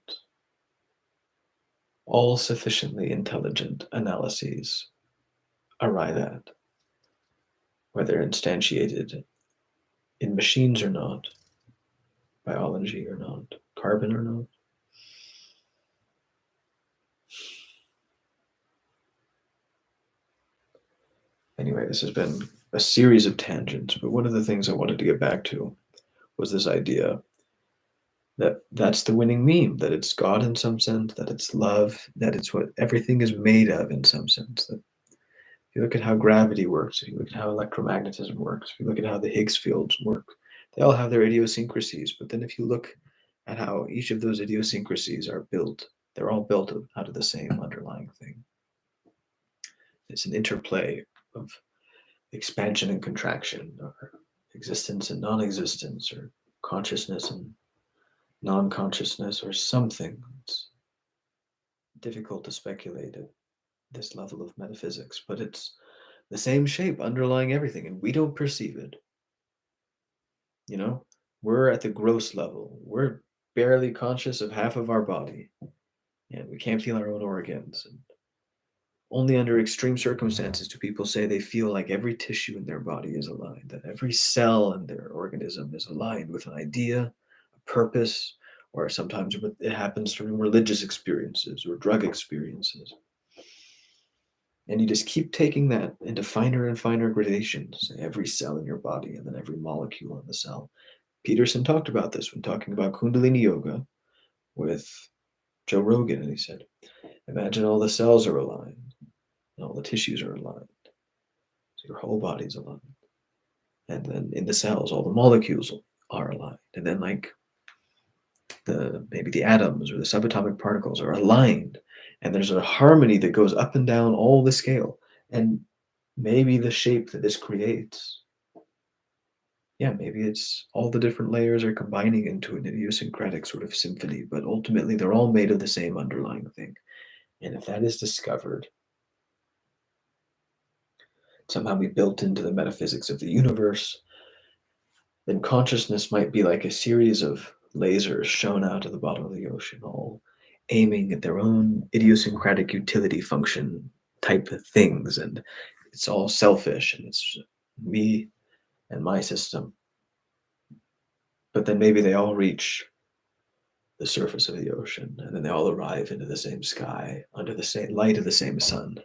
all sufficiently intelligent analyses arrive at, whether instantiated in machines or not, biology or not, carbon or not. Anyway, this has been a series of tangents, but one of the things I wanted to get back to was this idea that that's the winning meme, that it's God in some sense, that it's love, that it's what everything is made of in some sense. That if you look at how gravity works, if you look at how electromagnetism works, if you look at how the Higgs fields work, they all have their idiosyncrasies. But then if you look at how each of those idiosyncrasies are built, they're all built out of the same underlying thing. It's an interplay of expansion and contraction, or existence and non-existence, or consciousness and non-consciousness, or something. It's difficult to speculate at this level of metaphysics, but it's the same shape underlying everything, and we don't perceive it. You know, we're at the gross level. We're barely conscious of half of our body, and we can't feel our own organs. And only under extreme circumstances do people say they feel like every tissue in their body is aligned, that every cell in their organism is aligned with an idea, a purpose, or sometimes it happens during religious experiences or drug experiences. And you just keep taking that into finer and finer gradations, every cell in your body and then every molecule in the cell. Peterson talked about this when talking about Kundalini Yoga with Joe Rogan, and he said, imagine all the cells are aligned and all the tissues are aligned. So your whole body's aligned. And then in the cells, all the molecules are aligned. And then like maybe the atoms or the subatomic particles are aligned. And there's a harmony that goes up and down all the scale. And maybe the shape that this creates, maybe it's all the different layers are combining into an idiosyncratic sort of symphony, but ultimately they're all made of the same underlying thing. And if that is discovered, somehow be built into the metaphysics of the universe, then consciousness might be like a series of lasers shown out of the bottom of the ocean, all aiming at their own idiosyncratic utility function type of things. And it's all selfish, and it's me and my system. But then maybe they all reach the surface of the ocean, and then they all arrive into the same sky, under the same light of the same sun.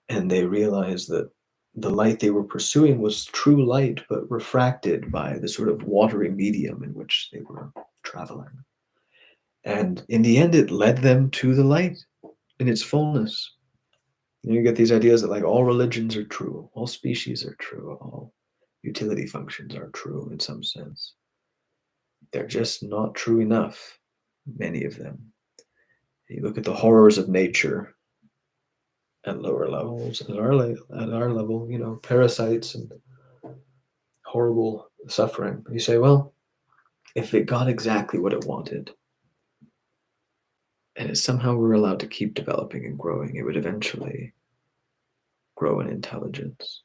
And they realize that the light they were pursuing was true light, but refracted by the sort of watery medium in which they were traveling. And in the end, it led them to the light in its fullness. And you get these ideas that like all religions are true, all species are true, all utility functions are true in some sense. They're just not true enough, many of them. You look at the horrors of nature at lower levels, at our level, parasites and horrible suffering. You say, well, if it got exactly what it wanted, and it somehow were allowed to keep developing and growing, it would eventually grow in intelligence.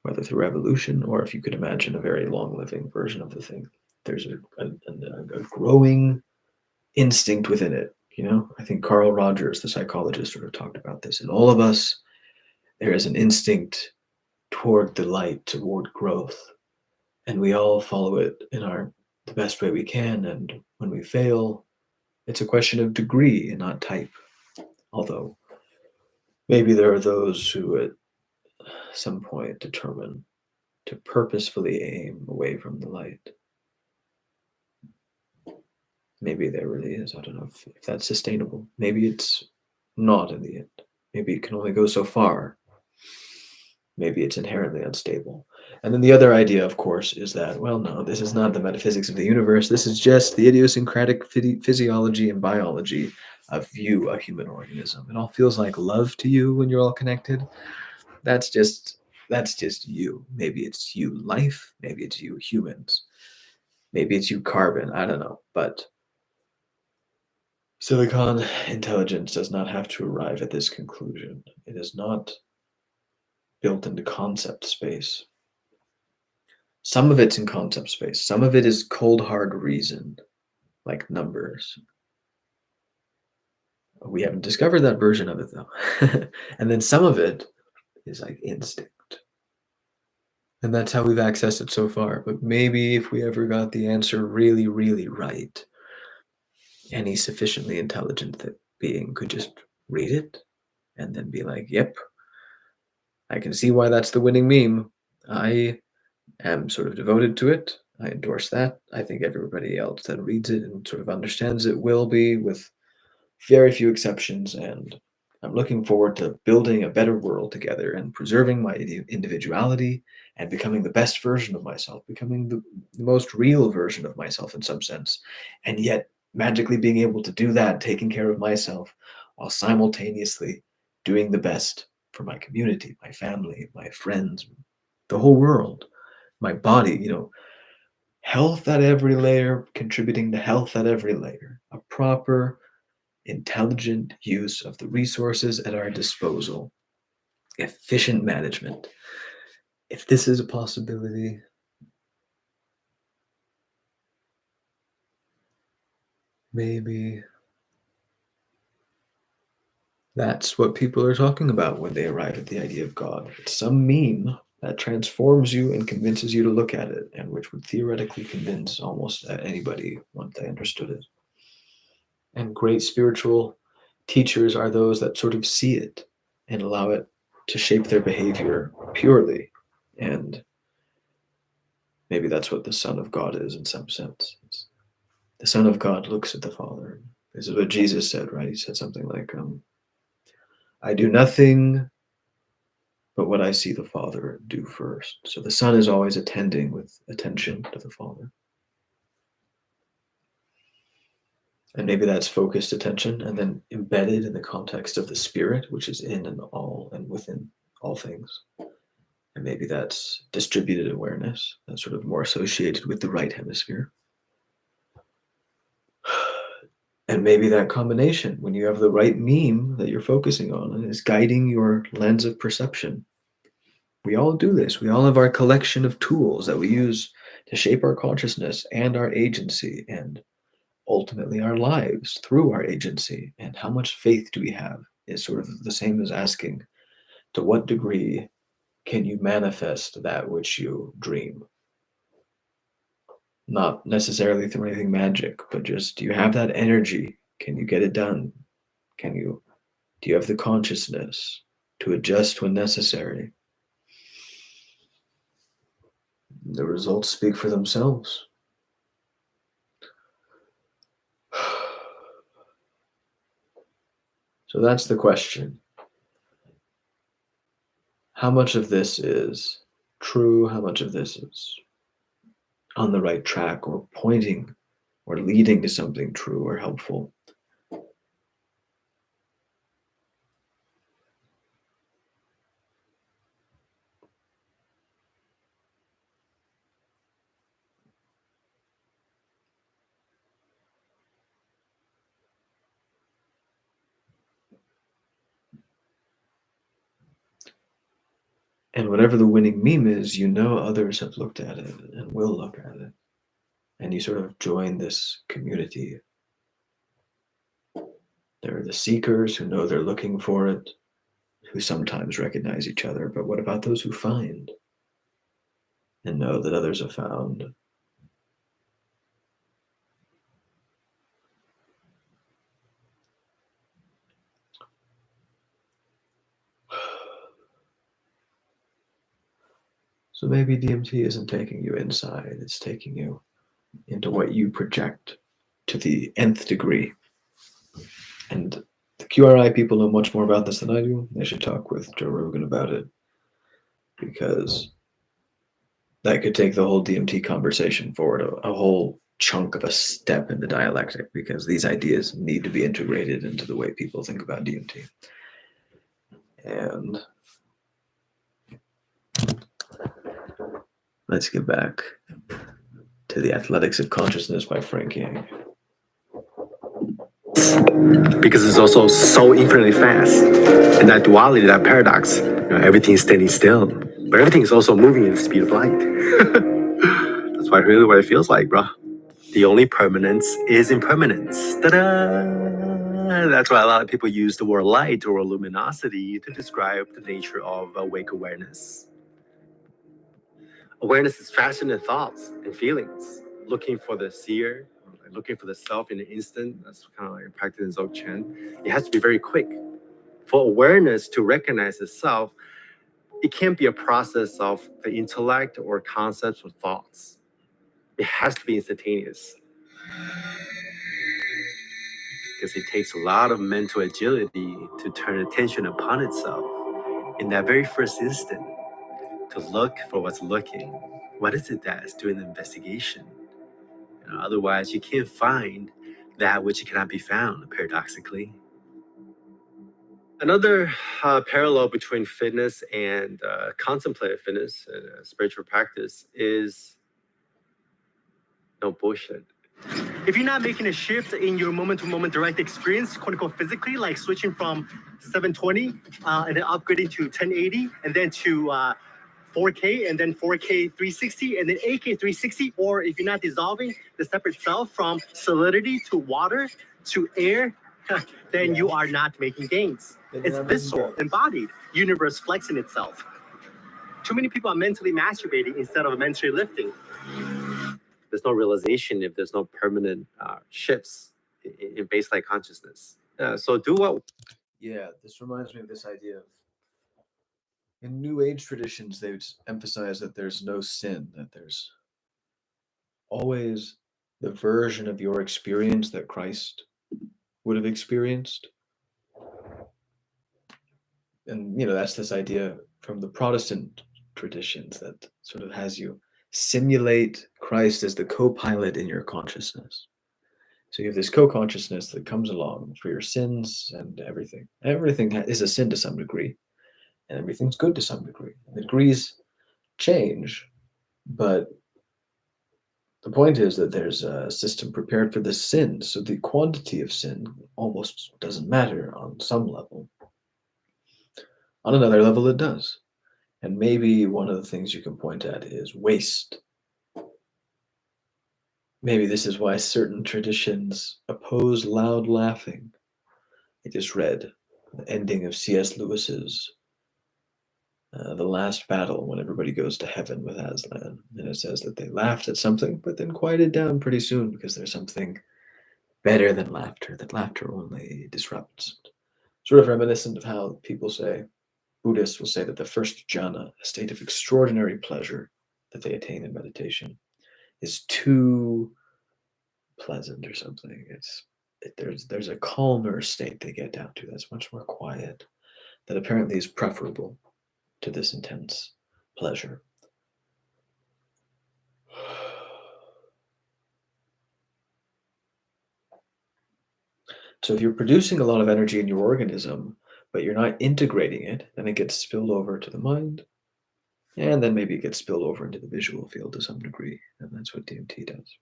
Whether through evolution, or if you could imagine a very long-living version of the thing, there's a growing instinct within it. I think Carl Rogers, the psychologist, sort of talked about this. In all of us, there is an instinct toward the light, toward growth, and we all follow it in the best way we can. And when we fail, it's a question of degree and not type. Although maybe there are those who at some point determine to purposefully aim away from the light. Maybe there really is. I don't know if that's sustainable. Maybe it's not in the end. Maybe it can only go so far. Maybe it's inherently unstable. And then the other idea, of course, is that, well, no, this is not the metaphysics of the universe. This is just the idiosyncratic physiology and biology of you, a human organism. It all feels like love to you when you're all connected. That's just you. Maybe it's you life, maybe it's you humans, maybe it's you carbon. I don't know, but silicon intelligence does not have to arrive at this conclusion. It is not built into concept space. Some of it's in concept space. Some of it is cold, hard reason, like numbers. We haven't discovered that version of it, though. And then some of it is like instinct. And that's how we've accessed it so far. But maybe if we ever got the answer really, really right, any sufficiently intelligent being could just read it and then be like, yep, I can see why that's the winning meme. I am sort of devoted to it. I endorse that. I think everybody else that reads it and sort of understands it will be, with very few exceptions. And I'm looking forward to building a better world together and preserving my individuality and becoming the best version of myself, becoming the most real version of myself in some sense. And yet, magically being able to do that, taking care of myself while simultaneously doing the best for my community, my family, my friends, the whole world, my body, health at every layer, contributing to health at every layer, a proper, intelligent use of the resources at our disposal, efficient management. If this is a possibility, maybe that's what people are talking about when they arrive at the idea of God. It's some meme that transforms you and convinces you to look at it, and which would theoretically convince almost anybody once they understood it. And great spiritual teachers are those that sort of see it and allow it to shape their behavior purely. And maybe that's what the Son of God is in some sense. The Son of God looks at the Father. This is what Jesus said, right? He said something like, I do nothing but what I see the Father do first. So the Son is always attending with attention to the Father. And maybe that's focused attention and then embedded in the context of the Spirit, which is in and all and within all things. And maybe that's distributed awareness, that's sort of more associated with the right hemisphere. And maybe that combination, when you have the right meme that you're focusing on and is guiding your lens of perception. We all do this. We all have our collection of tools that we use to shape our consciousness and our agency and ultimately our lives through our agency. And how much faith do we have is sort of the same as asking, to what degree can you manifest that which you dream? Not necessarily through anything magic, but just, do you have that energy? Can you get it done? Do you have the consciousness to adjust when necessary? The results speak for themselves. So that's the question. How much of this is true? How much of this is on the right track or pointing or leading to something true or helpful? And whatever the winning meme is, others have looked at it and will look at it. And you sort of join this community. There are the seekers who know they're looking for it, who sometimes recognize each other. But what about those who find and know that others have found? So maybe DMT isn't taking you inside, it's taking you into what you project to the nth degree. And the QRI people know much more about this than I do. They should talk with Joe Rogan about it, because that could take the whole DMT conversation forward, a whole chunk of a step in the dialectic, because these ideas need to be integrated into the way people think about DMT. And let's get back to The Athletics of Consciousness by Frank Yang. Because it's also so infinitely fast. And that duality, that paradox, everything's standing still, but everything is also moving at the speed of light. That's really what it feels like, bro. The only permanence is impermanence. Ta-da! That's why a lot of people use the word light or luminosity to describe the nature of awake awareness. Awareness is faster than thoughts and feelings. Looking for the seer, looking for the self in an instant. That's kind of like a practice in Dzogchen. It has to be very quick. For awareness to recognize itself, it can't be a process of the intellect or concepts or thoughts. It has to be instantaneous. Because it takes a lot of mental agility to turn attention upon itself in that very first instant, to look for what's looking. What is it that is doing the investigation? Otherwise, you can't find that which cannot be found, paradoxically. Another parallel between fitness and contemplative fitness and spiritual practice is no bullshit. If you're not making a shift in your moment-to-moment direct experience, quote unquote, physically, like switching from 720 and then upgrading to 1080 and then to 4K and then 4K 360 and then 8K 360, or if you're not dissolving the separate self from solidity to water to air, then you are not making gains. It's visceral, embodied, universe flexing itself. Too many people are mentally masturbating instead of mentally lifting. There's no realization if there's no permanent shifts in baseline consciousness. So do what? Yeah, this reminds me of this idea of, in New Age traditions, they would emphasize that there's no sin, that there's always the version of your experience that Christ would have experienced. And, that's this idea from the Protestant traditions that sort of has you simulate Christ as the co-pilot in your consciousness. So you have this co-consciousness that comes along for your sins and everything. Everything is a sin to some degree, and everything's good to some degree. The degrees change, but the point is that there's a system prepared for this sin, so the quantity of sin almost doesn't matter on some level. On another level, it does. And maybe one of the things you can point at is waste. Maybe this is why certain traditions oppose loud laughing. I just read the ending of C.S. Lewis's The Last Battle, when everybody goes to heaven with Aslan. And it says that they laughed at something, but then quieted down pretty soon because there's something better than laughter, that laughter only disrupts. Sort of reminiscent of how people say, Buddhists will say that the first jhana, a state of extraordinary pleasure that they attain in meditation, is too pleasant or something. There's a calmer state they get down to that's much more quiet, that apparently is preferable to this intense pleasure. So if you're producing a lot of energy in your organism, but you're not integrating it, then it gets spilled over to the mind, and then maybe it gets spilled over into the visual field to some degree, and that's what DMT does.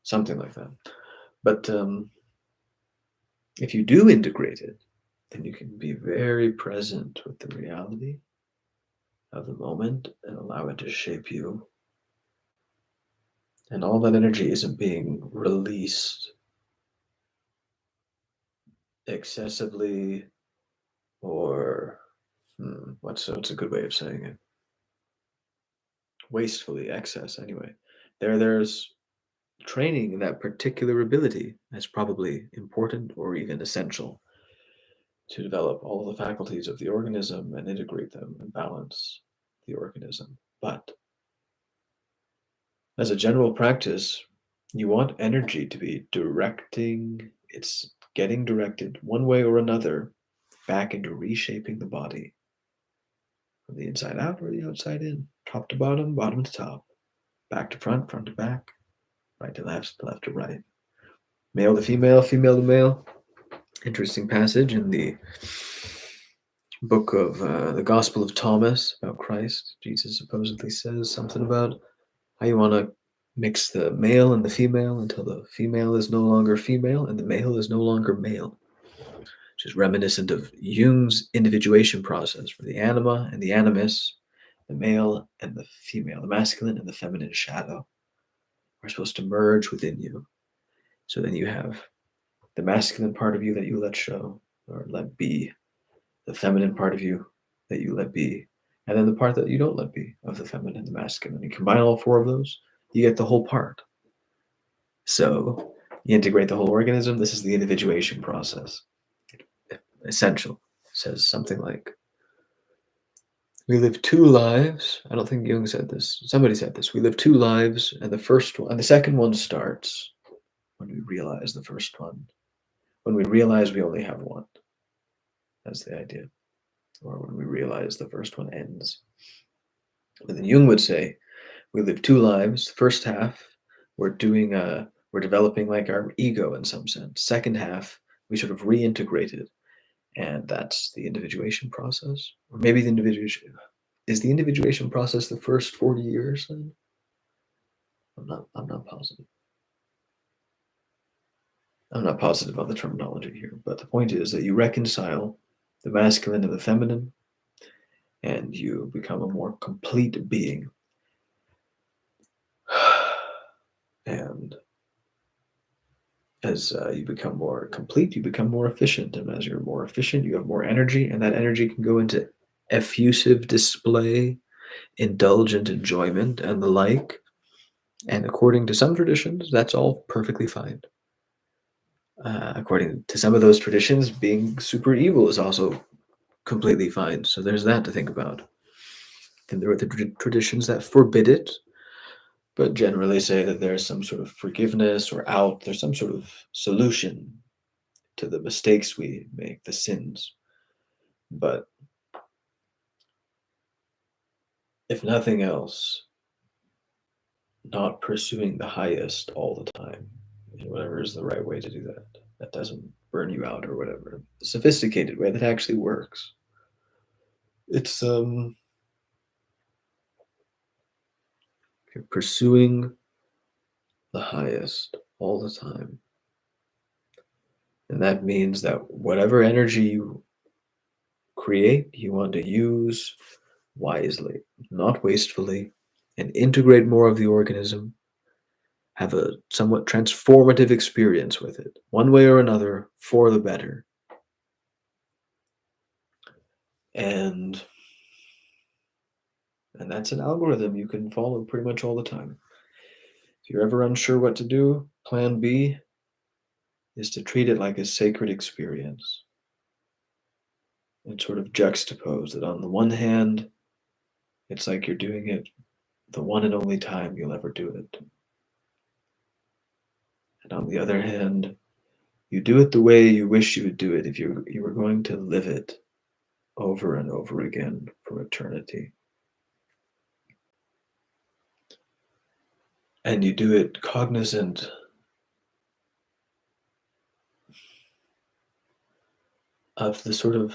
Something like that. But if you do integrate it, then you can be very present with the reality of the moment and allow it to shape you. And all that energy isn't being released excessively, or what's a good way of saying it? Wastefully, excess anyway. There's training that particular ability as probably important or even essential to develop all the faculties of the organism and integrate them and balance the organism. But as a general practice, you want energy to be it's getting directed one way or another back into reshaping the body from the inside out or the outside in. top to bottom, bottom to top, back to front, front to back, right to left to right, male to female, female to male. Interesting passage in the book of the Gospel of Thomas about Christ. Jesus supposedly says something about how you want to mix the male and the female until the female is no longer female and the male is no longer male, which is reminiscent of Jung's individuation process for the anima and the animus, the male and the female, the masculine and the feminine shadow are supposed to merge within you. So then you have the masculine part of you that you let show or let be, the feminine part of you that you let be, and then the part that you don't let be of the feminine and the masculine. You combine all four of those, you get the whole part. So you integrate the whole organism. This is the individuation process. Essential. It says something like, we live two lives. I don't think Jung said this. Somebody said this. We live two lives, and the second one starts when we realize the first one. When we realize we only have one. That's the idea. Or when we realize the first one ends. But then Jung would say, we live two lives. The first half, we're developing like our ego in some sense. Second half, we sort of reintegrate it. And that's the individuation process. Or maybe the individuation process the first 40 years then? I'm not positive. I'm not positive on the terminology here, but the point is that you reconcile the masculine and the feminine, and you become a more complete being. And as you become more complete, you become more efficient. And as you're more efficient, you have more energy, and that energy can go into effusive display, indulgent enjoyment, and the like. And according to some traditions, that's all perfectly fine. According to some of those traditions, being super evil is also completely fine. So there's that to think about. And there are the traditions that forbid it, but generally say that there's some sort of forgiveness or there's some sort of solution to the mistakes we make, the sins. But if nothing else, not pursuing the highest all the time, whatever is the right way to do that. That doesn't burn you out or whatever. The sophisticated way that actually works. It's you're pursuing the highest all the time. And that means that whatever energy you create, you want to use wisely, not wastefully, and integrate more of the organism, have a somewhat transformative experience with it, one way or another, for the better. And that's an algorithm you can follow pretty much all the time. If you're ever unsure what to do, plan B is to treat it like a sacred experience and sort of juxtapose it. On the one hand, it's like you're doing it the one and only time you'll ever do it. And on the other hand, you do it the way you wish you would do it if you were going to live it over and over again for eternity. And you do it cognizant of the sort of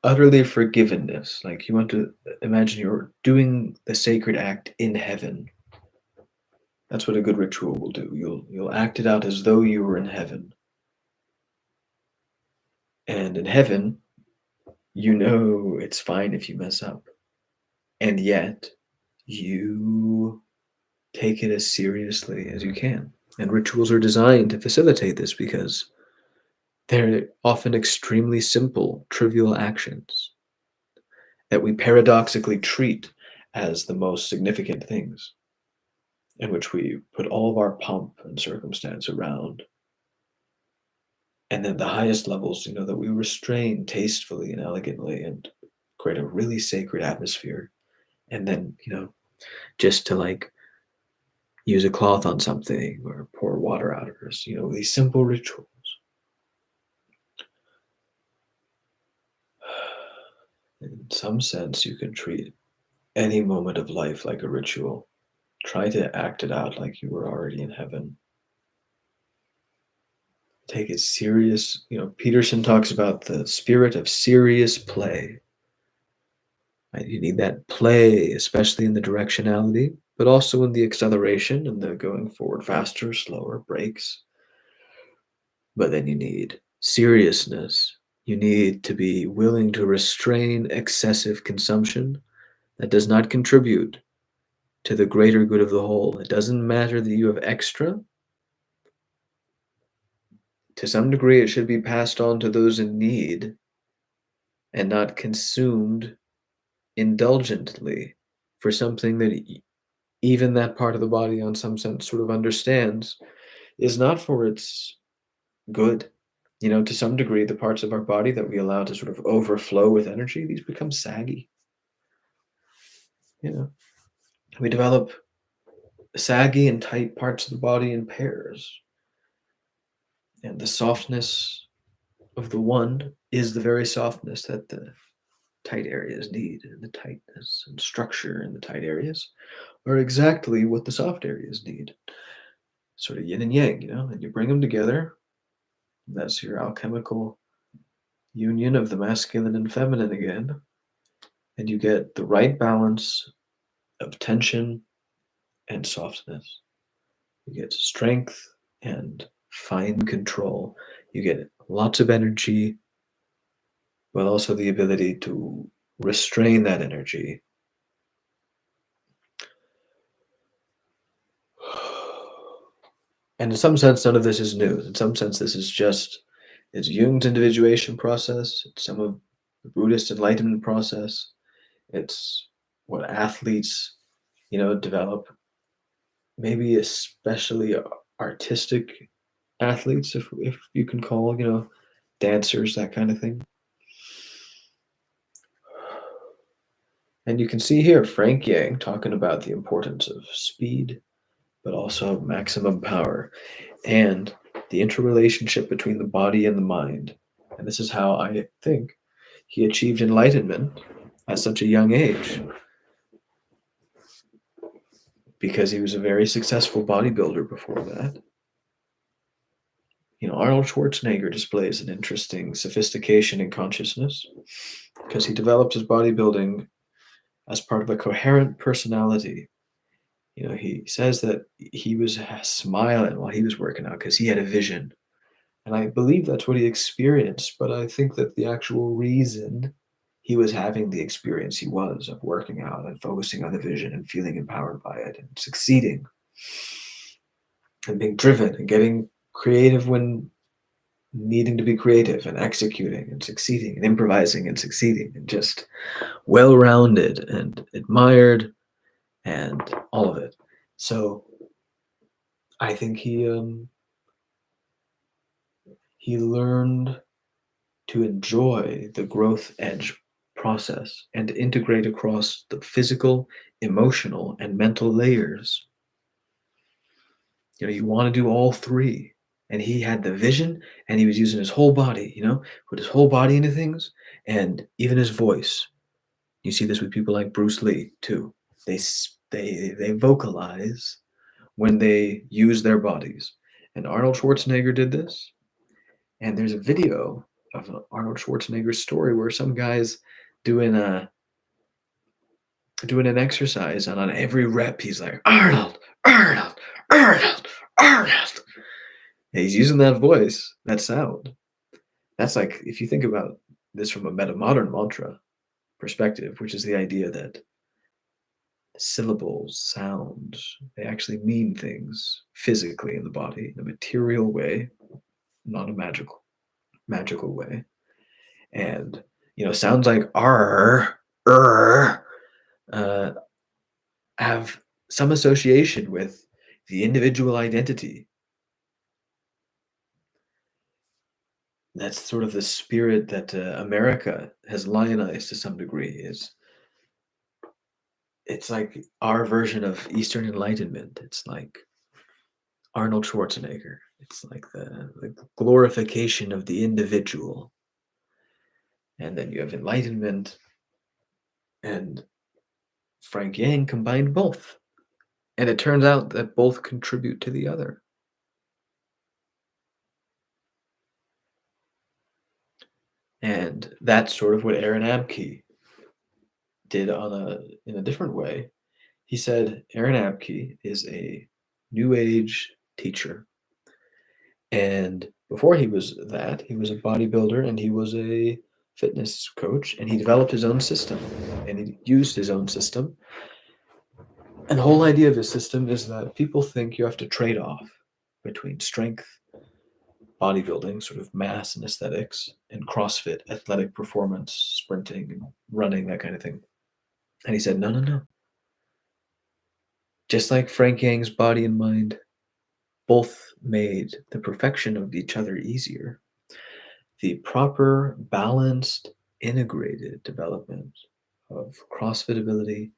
utterly forgivenness. Like you want to imagine you're doing the sacred act in heaven. That's what a good ritual will do. You'll act it out as though you were in heaven. And in heaven, you know it's fine if you mess up. And yet, you take it as seriously as you can. And rituals are designed to facilitate this because they're often extremely simple, trivial actions that we paradoxically treat as the most significant things, in which we put all of our pomp and circumstance around. And then the highest levels, that we restrain tastefully and elegantly and create a really sacred atmosphere. And then, just to like use a cloth on something or pour water out of us, these simple rituals. In some sense, you can treat any moment of life like a ritual. Try to act it out like you were already in heaven. Take it serious. Peterson talks about the spirit of serious play. Right? You need that play, especially in the directionality, but also in the acceleration and the going forward faster, slower, breaks. But then you need seriousness. You need to be willing to restrain excessive consumption that does not contribute to the greater good of the whole. It doesn't matter that you have extra. To some degree, it should be passed on to those in need and not consumed indulgently for something that even that part of the body, on some sense, sort of understands is not for its good. To some degree, the parts of our body that we allow to sort of overflow with energy, these become saggy. We develop saggy and tight parts of the body in pairs. And the softness of the one is the very softness that the tight areas need. And the tightness and structure in the tight areas are exactly what the soft areas need. Sort of yin and yang, and you bring them together. That's your alchemical union of the masculine and feminine again. And you get the right balance of tension and softness. You get strength and fine control. You get lots of energy, but also the ability to restrain that energy. And in some sense, none of this is new. In some sense, this is it's Jung's individuation process. It's some of the Buddhist enlightenment process. It's what athletes, develop. Maybe especially artistic athletes, if you can call, dancers, that kind of thing. And you can see here Frank Yang talking about the importance of speed, but also maximum power and the interrelationship between the body and the mind. And this is how I think he achieved enlightenment at such a young age, because he was a very successful bodybuilder before that. Arnold Schwarzenegger displays an interesting sophistication in consciousness because he developed his bodybuilding as part of a coherent personality. He says that he was smiling while he was working out because he had a vision. And I believe that's what he experienced, but I think that the actual reason he was having the experience he was of working out and focusing on the vision and feeling empowered by it and succeeding and being driven and getting creative when needing to be creative and executing and succeeding and improvising and succeeding and just well-rounded and admired and all of it. So I think he learned to enjoy the growth edge process and integrate across the physical, emotional, and mental layers. You want to do all three. And he had the vision and he was using his whole body, put his whole body into things and even his voice. You see this with people like Bruce Lee too. They vocalize when they use their bodies. And Arnold Schwarzenegger did this. And there's a video of Arnold Schwarzenegger's story where some guy's doing an exercise, and on every rep he's like, Arnold, Arnold, Arnold, Arnold. And he's using that voice, that sound. That's like, if you think about this from a metamodern mantra perspective, which is the idea that syllables, sounds, they actually mean things physically in the body in a material way, not a magical way. And sounds like have some association with the individual identity. That's sort of the spirit that America has lionized to some degree. It's like our version of Eastern Enlightenment. It's like Arnold Schwarzenegger. It's like the glorification of the individual. And then you have enlightenment, and Frank Yang combined both. And it turns out that both contribute to the other. And that's sort of what Aaron Abke did in a different way. He said Aaron Abke is a New Age teacher. And before he was that, he was a bodybuilder and he was a fitness coach, and he developed his own system and he used his own system. And the whole idea of his system is that people think you have to trade off between strength, bodybuilding, sort of mass and aesthetics, and CrossFit, athletic performance, sprinting and running, that kind of thing. And he said, no, no, no. Just like Frank Yang's body and mind both made the perfection of each other easier, the proper, balanced, integrated development of CrossFit ability,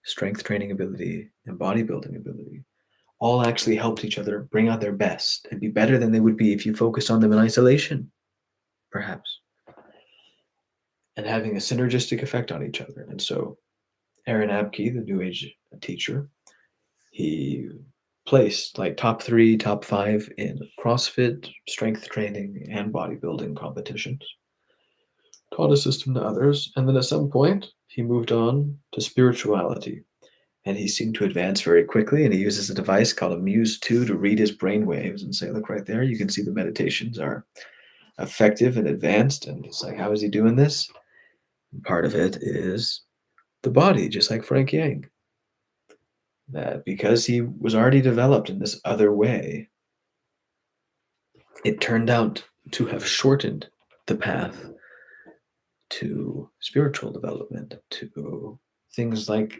strength training ability, and bodybuilding ability all actually helped each other bring out their best and be better than they would be if you focused on them in isolation, perhaps, and having a synergistic effect on each other. And so Aaron Abke, the New Age teacher, he placed like top 3, top 5 in CrossFit, strength training, and bodybuilding competitions. Taught a system to others, and then at some point he moved on to spirituality. And he seemed to advance very quickly, and he uses a device called a Muse 2 to read his brain waves and say, look right there, you can see the meditations are effective and advanced. And it's like, how is he doing this? And part of it is the body, just like Frank Yang. That because he was already developed in this other way, it turned out to have shortened the path to spiritual development, to things like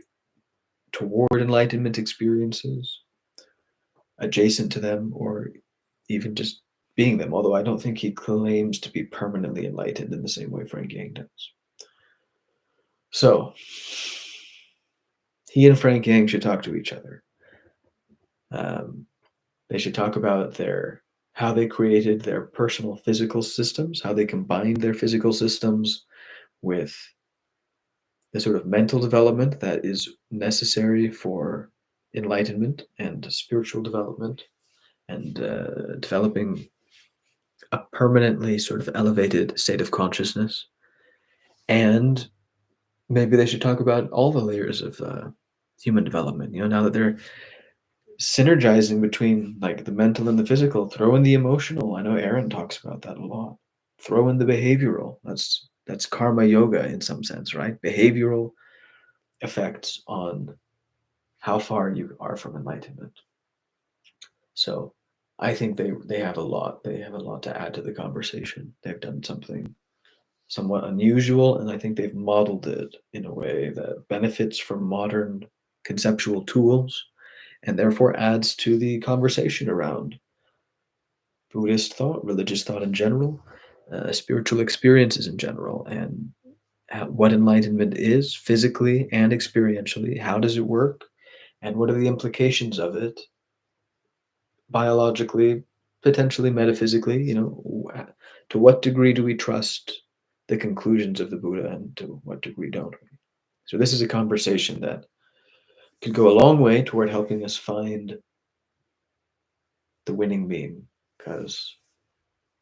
toward enlightenment experiences, adjacent to them, or even just being them, although I don't think he claims to be permanently enlightened in the same way Frank Yang does. So, he and Frank Yang should talk to each other. They should talk about how they created their personal physical systems, how they combined their physical systems with the sort of mental development that is necessary for enlightenment and spiritual development, and developing a permanently sort of elevated state of consciousness. And maybe they should talk about all the layers of human development. Now that they're synergizing between like the mental and the physical, throw in the emotional. I know Aaron talks about that a lot. Throw in the behavioral. That's karma yoga in some sense, right? Behavioral effects on how far you are from enlightenment. So I think they have a lot. They have a lot to add to the conversation. They've done something somewhat unusual, and I think they've modeled it in a way that benefits from modern conceptual tools and therefore adds to the conversation around Buddhist thought, religious thought in general, spiritual experiences in general, and what enlightenment is physically and experientially. How does it work? And what are the implications of it biologically, potentially metaphysically? To what degree do we trust the conclusions of the Buddha, and to what degree don't we? So this is a conversation that could go a long way toward helping us find the winning meme, because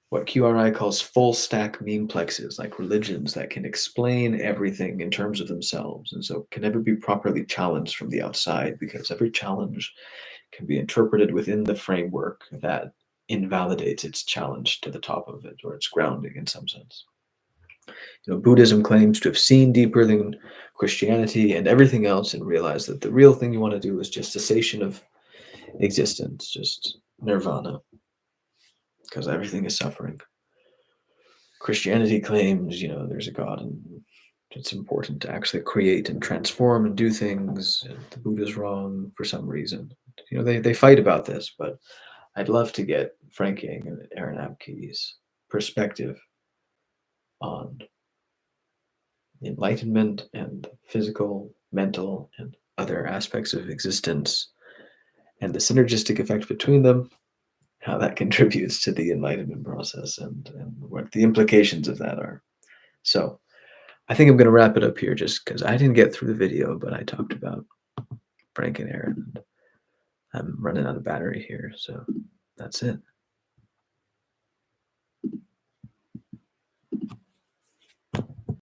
what QRI calls full stack memeplexes, like religions that can explain everything in terms of themselves, and so can never be properly challenged from the outside, because every challenge can be interpreted within the framework that invalidates its challenge to the top of it, or its grounding in some sense. Buddhism claims to have seen deeper than Christianity and everything else, and realized that the real thing you want to do is just cessation of existence, just nirvana, because everything is suffering. Christianity claims, there's a God, and it's important to actually create and transform and do things. And the Buddha's wrong for some reason. They fight about this, but I'd love to get Frank Yang and Aaron Abke's perspective on enlightenment and physical, mental, and other aspects of existence, and the synergistic effect between them, how that contributes to the enlightenment process, and what the implications of that are. So I think I'm gonna wrap it up here just because I didn't get through the video, but I talked about Frank and Aaron. And I'm running out of battery here, so that's it.